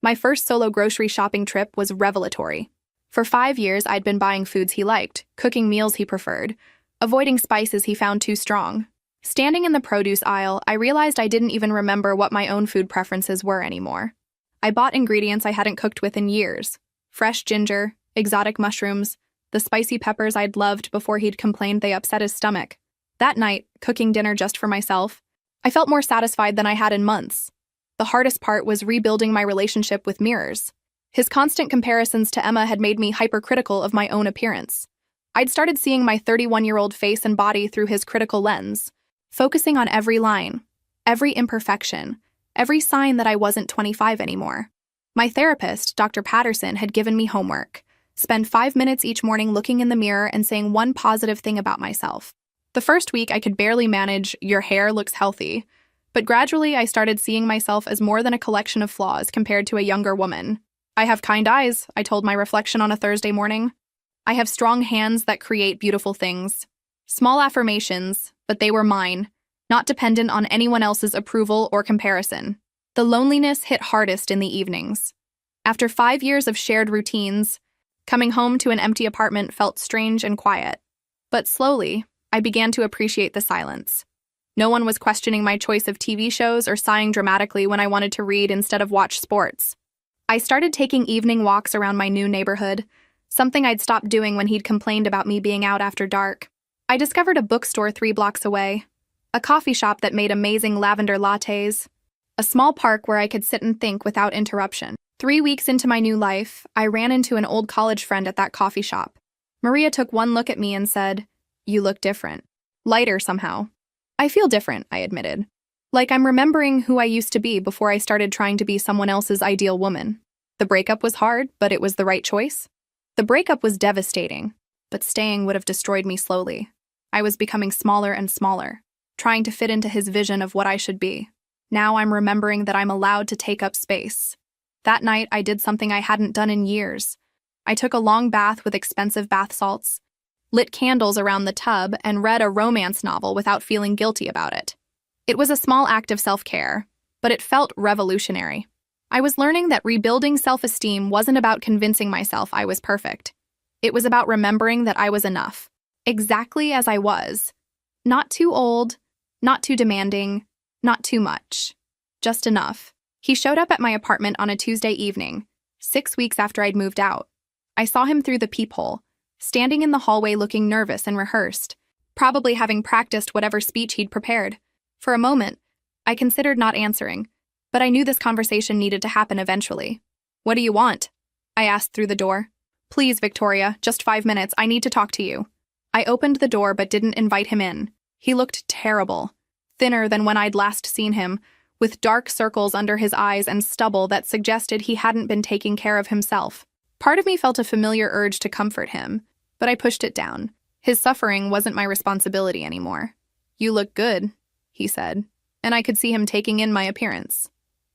My first solo grocery shopping trip was revelatory. For 5 years, I'd been buying foods he liked, cooking meals he preferred, avoiding spices he found too strong. Standing in the produce aisle, I realized I didn't even remember what my own food preferences were anymore. I bought ingredients I hadn't cooked with in years: fresh ginger, exotic mushrooms, the spicy peppers I'd loved before he'd complained they upset his stomach. That night, cooking dinner just for myself, I felt more satisfied than I had in months. The hardest part was rebuilding my relationship with mirrors. His constant comparisons to Emma had made me hypercritical of my own appearance. I'd started seeing my 31-year-old face and body through his critical lens, focusing on every line, every imperfection, every sign that I wasn't 25 anymore. My therapist, Dr. Patterson, had given me homework: spend 5 minutes each morning looking in the mirror and saying one positive thing about myself. The first week, I could barely manage "your hair looks healthy," but gradually I started seeing myself as more than a collection of flaws compared to a younger woman. I have kind eyes, I told my reflection on a Thursday morning. I have strong hands that create beautiful things. Small affirmations, but they were mine, not dependent on anyone else's approval or comparison. The loneliness hit hardest in the evenings. After 5 years of shared routines, coming home to an empty apartment felt strange and quiet. But slowly, I began to appreciate the silence. No one was questioning my choice of TV shows or sighing dramatically when I wanted to read instead of watch sports. I started taking evening walks around my new neighborhood, something I'd stopped doing when he'd complained about me being out after dark. I discovered a bookstore 3 blocks away, a coffee shop that made amazing lavender lattes, a small park where I could sit and think without interruption. 3 weeks into my new life, I ran into an old college friend at that coffee shop. Maria took one look at me and said, "You look different. Lighter somehow." "I feel different," I admitted. Like I'm remembering who I used to be before I started trying to be someone else's ideal woman. The breakup was hard, but it was the right choice. The breakup was devastating, but staying would have destroyed me slowly. I was becoming smaller and smaller, trying to fit into his vision of what I should be. Now I'm remembering that I'm allowed to take up space. That night, I did something I hadn't done in years. I took a long bath with expensive bath salts, lit candles around the tub, and read a romance novel without feeling guilty about it. It was a small act of self-care, but it felt revolutionary. I was learning that rebuilding self-esteem wasn't about convincing myself I was perfect. It was about remembering that I was enough, exactly as I was. Not too old, not too demanding, not too much. Just enough. He showed up at my apartment on a Tuesday evening, 6 weeks after I'd moved out. I saw him through the peephole, standing in the hallway looking nervous and rehearsed, probably having practiced whatever speech he'd prepared. For a moment, I considered not answering, but I knew this conversation needed to happen eventually. "What do you want?" I asked through the door. "Please, Victoria, just 5 minutes. I need to talk to you." I opened the door but didn't invite him in. He looked terrible, thinner than when I'd last seen him, with dark circles under his eyes and stubble that suggested he hadn't been taking care of himself. Part of me felt a familiar urge to comfort him, but I pushed it down. His suffering wasn't my responsibility anymore. "You look good," he said, and I could see him taking in my appearance.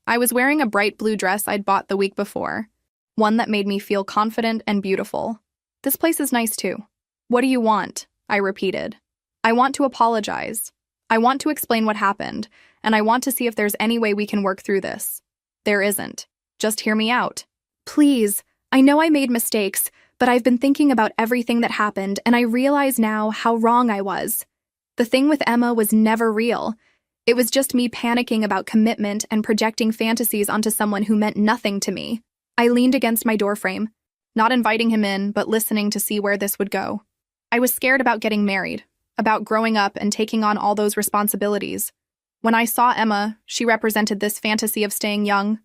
I was wearing a bright blue dress I'd bought the week before, one that made me feel confident and beautiful. "This place is nice too." "What do you want?" I repeated. "I want to apologize. I want to explain what happened, and I want to see if there's any way we can work through this." "There isn't. Just hear me out." "Please, I know I made mistakes, but I've been thinking about everything that happened, and I realize now how wrong I was. The thing with Emma was never real. It was just me panicking about commitment and projecting fantasies onto someone who meant nothing to me." I leaned against my doorframe, not inviting him in, but listening to see where this would go. I was scared about getting married, about growing up and taking on all those responsibilities. When I saw Emma, she represented this fantasy of staying young,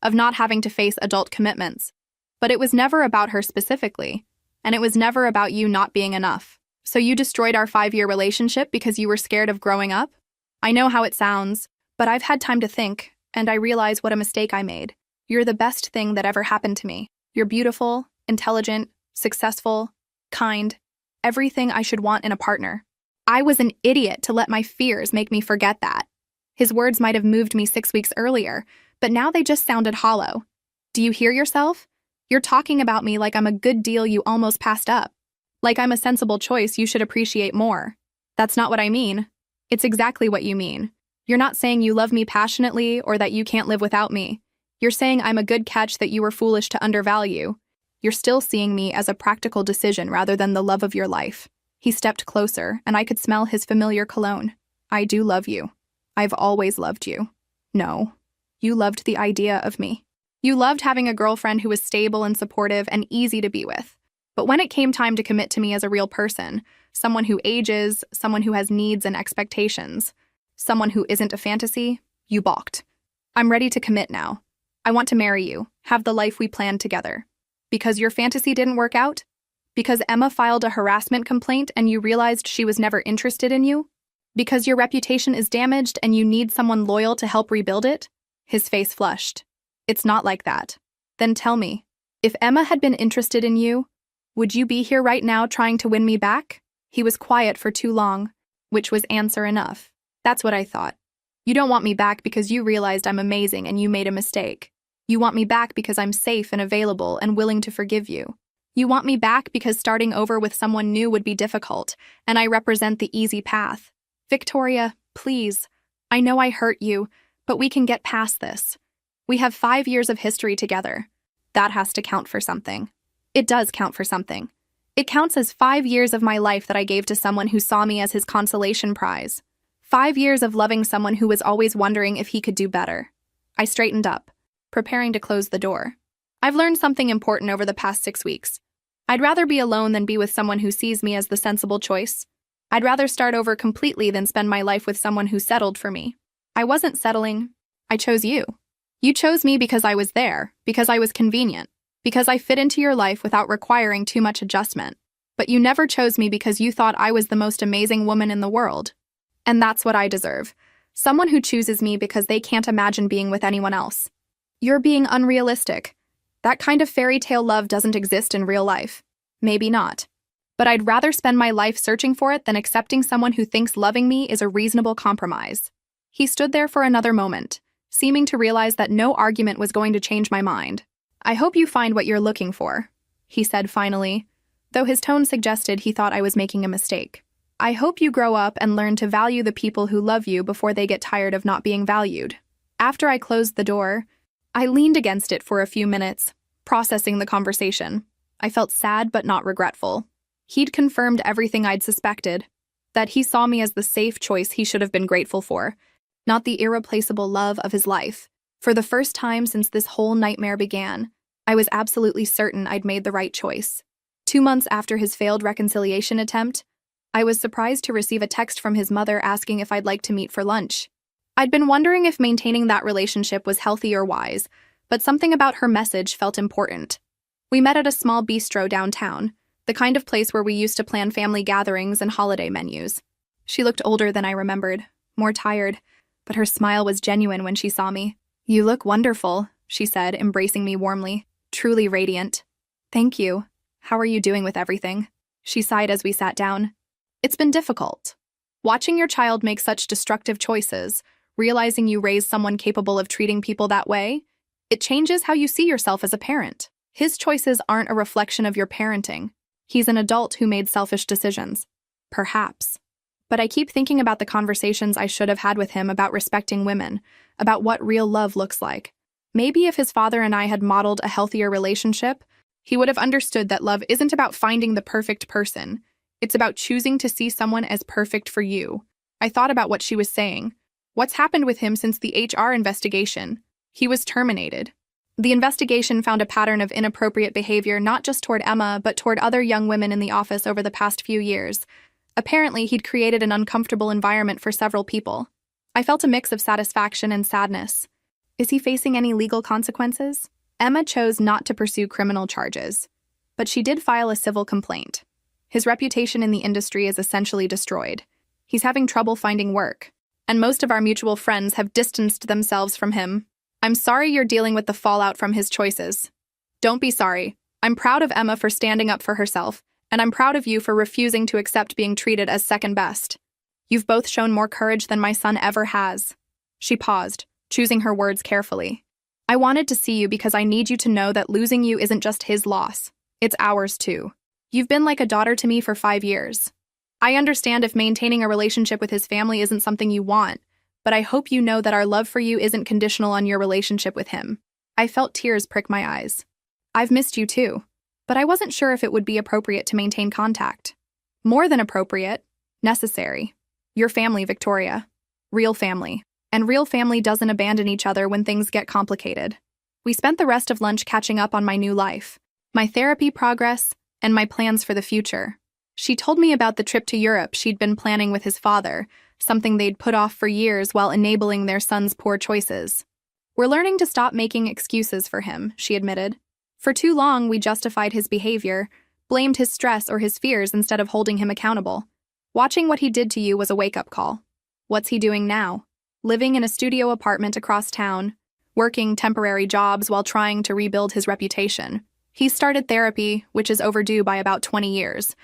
of not having to face adult commitments. But it was never about her specifically, and it was never about you not being enough. So you destroyed our 5-year relationship because you were scared of growing up? I know how it sounds, but I've had time to think, and I realize what a mistake I made. You're the best thing that ever happened to me. You're beautiful, intelligent, successful, kind, everything I should want in a partner. I was an idiot to let my fears make me forget that. His words might have moved me 6 weeks earlier, but now they just sounded hollow. Do you hear yourself? You're talking about me like I'm a good deal you almost passed up. Like I'm a sensible choice you should appreciate more. That's not what I mean. It's exactly what you mean. You're not saying you love me passionately or that you can't live without me. You're saying I'm a good catch that you were foolish to undervalue. You're still seeing me as a practical decision rather than the love of your life. He stepped closer, and I could smell his familiar cologne. I do love you. I've always loved you. No. You loved the idea of me. You loved having a girlfriend who was stable and supportive and easy to be with. But when it came time to commit to me as a real person, someone who ages, someone who has needs and expectations, someone who isn't a fantasy, you balked. I'm ready to commit now. I want to marry you, have the life we planned together. Because your fantasy didn't work out? Because Emma filed a harassment complaint and you realized she was never interested in you? Because your reputation is damaged and you need someone loyal to help rebuild it? His face flushed. It's not like that. Then tell me, if Emma had been interested in you, would you be here right now trying to win me back? He was quiet for too long, which was answer enough. That's what I thought. You don't want me back because you realized I'm amazing and you made a mistake. You want me back because I'm safe and available and willing to forgive you. You want me back because starting over with someone new would be difficult, and I represent the easy path. Victoria, please. I know I hurt you, but we can get past this. We have 5 years of history together. That has to count for something. It does count for something. It counts as 5 years of my life that I gave to someone who saw me as his consolation prize. 5 years of loving someone who was always wondering if he could do better. I straightened up, preparing to close the door. I've learned something important over the past 6 weeks. I'd rather be alone than be with someone who sees me as the sensible choice. I'd rather start over completely than spend my life with someone who settled for me. I wasn't settling. I chose you. You chose me because I was there, because I was convenient, because I fit into your life without requiring too much adjustment. But you never chose me because you thought I was the most amazing woman in the world. And that's what I deserve. Someone who chooses me because they can't imagine being with anyone else. You're being unrealistic. That kind of fairy tale love doesn't exist in real life. Maybe not. But I'd rather spend my life searching for it than accepting someone who thinks loving me is a reasonable compromise. He stood there for another moment, seeming to realize that no argument was going to change my mind. I hope you find what you're looking for, he said finally, though his tone suggested he thought I was making a mistake. I hope you grow up and learn to value the people who love you before they get tired of not being valued. After I closed the door, I leaned against it for a few minutes, processing the conversation. I felt sad but not regretful. He'd confirmed everything I'd suspected, that he saw me as the safe choice he should have been grateful for, not the irreplaceable love of his life. For the first time since this whole nightmare began, I was absolutely certain I'd made the right choice. 2 months after his failed reconciliation attempt, I was surprised to receive a text from his mother asking if I'd like to meet for lunch. I'd been wondering if maintaining that relationship was healthy or wise, but something about her message felt important. We met at a small bistro downtown, the kind of place where we used to plan family gatherings and holiday menus. She looked older than I remembered, more tired, but her smile was genuine when she saw me. "You look wonderful," she said, embracing me warmly, truly radiant. "Thank you. How are you doing with everything?" She sighed as we sat down. "It's been difficult. Watching your child make such destructive choices, realizing you raised someone capable of treating people that way, it changes how you see yourself as a parent. His choices aren't a reflection of your parenting. He's an adult who made selfish decisions. Perhaps. But I keep thinking about the conversations I should have had with him about respecting women, about what real love looks like. Maybe if his father and I had modeled a healthier relationship, he would have understood that love isn't about finding the perfect person. It's about choosing to see someone as perfect for you. I thought about what she was saying. What's happened with him since the HR investigation? He was terminated. The investigation found a pattern of inappropriate behavior not just toward Emma, but toward other young women in the office over the past few years. Apparently, he'd created an uncomfortable environment for several people. I felt a mix of satisfaction and sadness. Is he facing any legal consequences? Emma chose not to pursue criminal charges, but she did file a civil complaint. His reputation in the industry is essentially destroyed. He's having trouble finding work, and most of our mutual friends have distanced themselves from him. I'm sorry you're dealing with the fallout from his choices. Don't be sorry. I'm proud of Emma for standing up for herself, and I'm proud of you for refusing to accept being treated as second best. You've both shown more courage than my son ever has. She paused, choosing her words carefully. I wanted to see you because I need you to know that losing you isn't just his loss. It's ours too. You've been like a daughter to me for 5 years. I understand if maintaining a relationship with his family isn't something you want, but I hope you know that our love for you isn't conditional on your relationship with him. I felt tears prick my eyes. I've missed you too, but I wasn't sure if it would be appropriate to maintain contact. More than appropriate, necessary. Your family, Victoria. Real family. And real family doesn't abandon each other when things get complicated. We spent the rest of lunch catching up on my new life, my therapy progress, and my plans for the future. She told me about the trip to Europe she'd been planning with his father, something they'd put off for years while enabling their son's poor choices. We're learning to stop making excuses for him, she admitted. For too long, we justified his behavior, blamed his stress or his fears instead of holding him accountable. Watching what he did to you was a wake-up call. What's he doing now? Living in a studio apartment across town, working temporary jobs while trying to rebuild his reputation. He started therapy, which is overdue by about 20 years.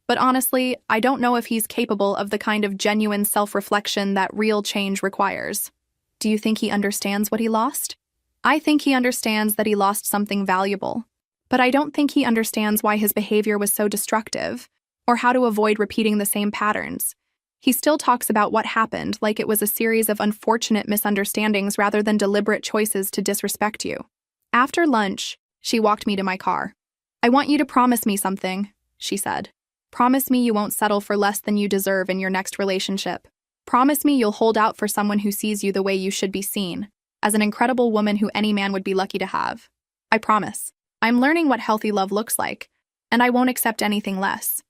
But honestly, I don't know if he's capable of the kind of genuine self-reflection that real change requires. Do you think he understands what he lost? I think he understands that he lost something valuable. But I don't think he understands why his behavior was so destructive, or how to avoid repeating the same patterns. He still talks about what happened like it was a series of unfortunate misunderstandings rather than deliberate choices to disrespect you. After lunch, she walked me to my car. I want you to promise me something, she said. Promise me you won't settle for less than you deserve in your next relationship. Promise me you'll hold out for someone who sees you the way you should be seen, as an incredible woman who any man would be lucky to have. I promise. I'm learning what healthy love looks like, and I won't accept anything less.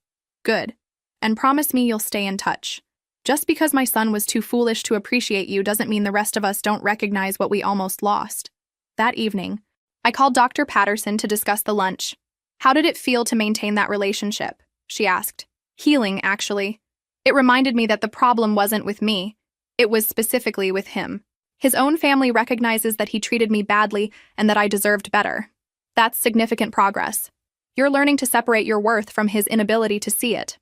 Good. And promise me you'll stay in touch. Just because my son was too foolish to appreciate you doesn't mean the rest of us don't recognize what we almost lost. That evening, I called Dr. Patterson to discuss the lunch. How did it feel to maintain that relationship? She asked. Healing, actually. It reminded me that the problem wasn't with me. It was specifically with him. His own family recognizes that he treated me badly and that I deserved better. That's significant progress. You're learning to separate your worth from his inability to see it.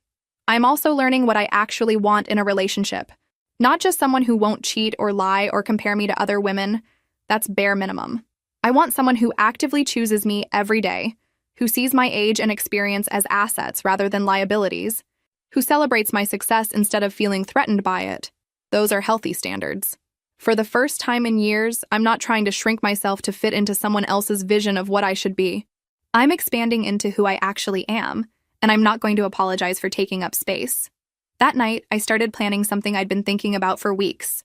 I'm also learning what I actually want in a relationship. Not just someone who won't cheat or lie or compare me to other women. That's bare minimum. I want someone who actively chooses me every day, who sees my age and experience as assets rather than liabilities, who celebrates my success instead of feeling threatened by it. Those are healthy standards. For the first time in years, I'm not trying to shrink myself to fit into someone else's vision of what I should be. I'm expanding into who I actually am, and I'm not going to apologize for taking up space. That night, I started planning something I'd been thinking about for weeks.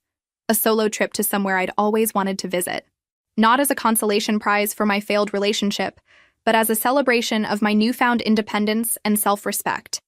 A solo trip to somewhere I'd always wanted to visit. Not as a consolation prize for my failed relationship, but as a celebration of my newfound independence and self-respect.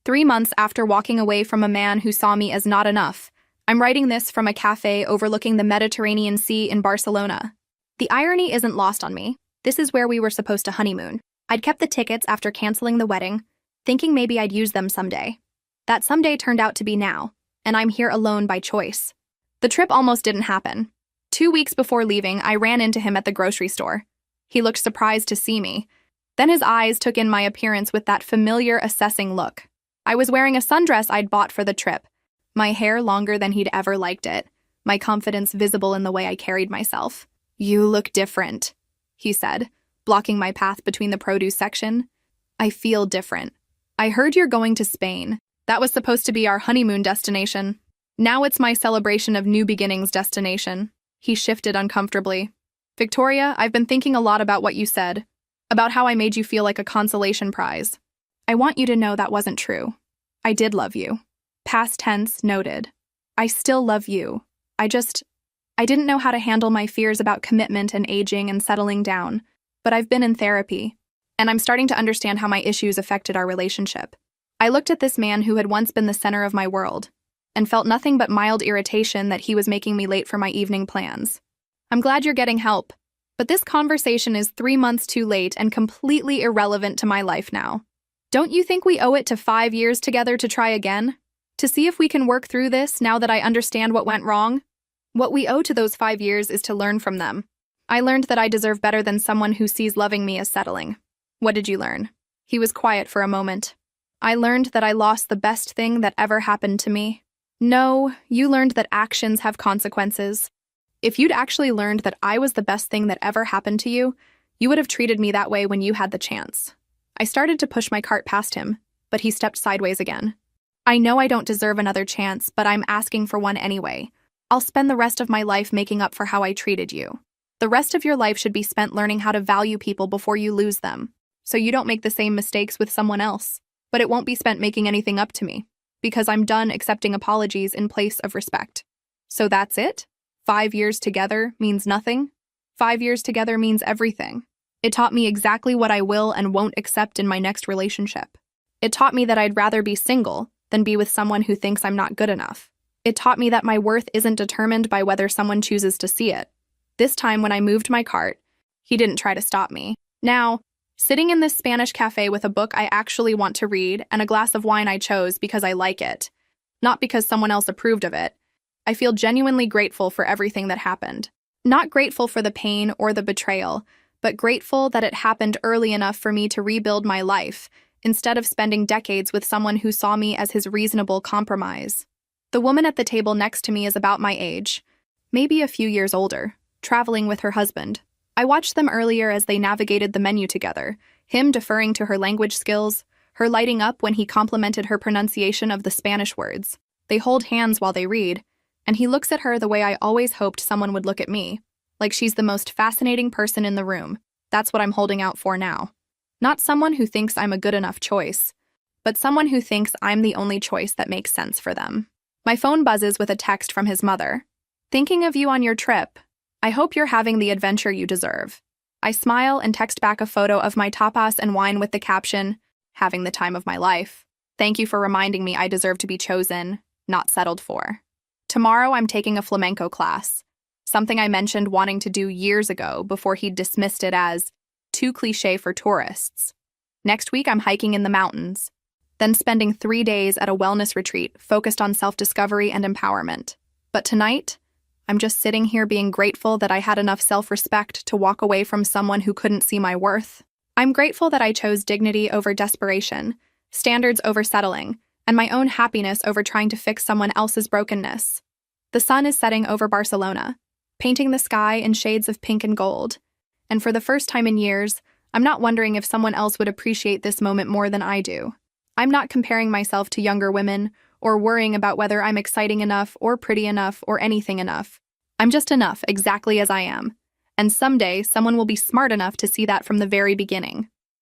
3 months after walking away from a man who saw me as not enough, I'm writing this from a cafe overlooking the Mediterranean Sea in Barcelona. The irony isn't lost on me. This is where we were supposed to honeymoon. I'd kept the tickets after canceling the wedding, thinking maybe I'd use them someday. That someday turned out to be now, and I'm here alone by choice. The trip almost didn't happen. 2 weeks before leaving, I ran into him at the grocery store. He looked surprised to see me. Then his eyes took in my appearance with that familiar, assessing look. I was wearing a sundress I'd bought for the trip, my hair longer than he'd ever liked it, my confidence visible in the way I carried myself. You look different, he said, blocking my path between the produce section. I feel different. I heard you're going to Spain. That was supposed to be our honeymoon destination. Now it's my celebration of new beginnings destination. He shifted uncomfortably. Victoria, I've been thinking a lot about what you said, about how I made you feel like a consolation prize. I want you to know that wasn't true. I did love you. Past tense noted. I still love you. I I didn't know how to handle my fears about commitment and aging and settling down, but I've been in therapy, and I'm starting to understand how my issues affected our relationship. I looked at this man who had once been the center of my world, and felt nothing but mild irritation that he was making me late for my evening plans. I'm glad you're getting help, but this conversation is 3 months too late and completely irrelevant to my life now. Don't you think we owe it to 5 years together to try again? To see if we can work through this now that I understand what went wrong? What we owe to those 5 years is to learn from them. I learned that I deserve better than someone who sees loving me as settling. What did you learn? He was quiet for a moment. I learned that I lost the best thing that ever happened to me. No, you learned that actions have consequences. If you'd actually learned that I was the best thing that ever happened to you, you would have treated me that way when you had the chance. I started to push my cart past him, but he stepped sideways again. I know I don't deserve another chance, but I'm asking for one anyway. I'll spend the rest of my life making up for how I treated you. The rest of your life should be spent learning how to value people before you lose them, so you don't make the same mistakes with someone else. But it won't be spent making anything up to me, because I'm done accepting apologies in place of respect. So that's it? 5 years together means nothing? 5 years together means everything. It taught me exactly what I will and won't accept in my next relationship. It taught me that I'd rather be single than be with someone who thinks I'm not good enough. It taught me that my worth isn't determined by whether someone chooses to see it. This time when I moved my cart, he didn't try to stop me. Now, sitting in this Spanish cafe with a book I actually want to read and a glass of wine I chose because I like it, not because someone else approved of it, I feel genuinely grateful for everything that happened. Not grateful for the pain or the betrayal, but grateful that it happened early enough for me to rebuild my life, instead of spending decades with someone who saw me as his reasonable compromise. The woman at the table next to me is about my age, maybe a few years older, traveling with her husband. I watched them earlier as they navigated the menu together, him deferring to her language skills, her lighting up when he complimented her pronunciation of the Spanish words. They hold hands while they read, and he looks at her the way I always hoped someone would look at me, like she's the most fascinating person in the room. That's what I'm holding out for now. Not someone who thinks I'm a good enough choice, but someone who thinks I'm the only choice that makes sense for them. My phone buzzes with a text from his mother. Thinking of you on your trip. I hope you're having the adventure you deserve. I smile and text back a photo of my tapas and wine with the caption, having the time of my life. Thank you for reminding me I deserve to be chosen, not settled for. Tomorrow I'm taking a flamenco class, something I mentioned wanting to do years ago before he'd dismissed it as too cliché for tourists. Next week I'm hiking in the mountains, then spending 3 days at a wellness retreat focused on self-discovery and empowerment. But tonight, I'm just sitting here being grateful that I had enough self-respect to walk away from someone who couldn't see my worth. I'm grateful that I chose dignity over desperation, standards over settling, and my own happiness over trying to fix someone else's brokenness. The sun is setting over Barcelona, painting the sky in shades of pink and gold. And for the first time in years, I'm not wondering if someone else would appreciate this moment more than I do. I'm not comparing myself to younger women or worrying about whether I'm exciting enough or pretty enough or anything enough. I'm just enough exactly as I am. And someday, someone will be smart enough to see that from the very beginning.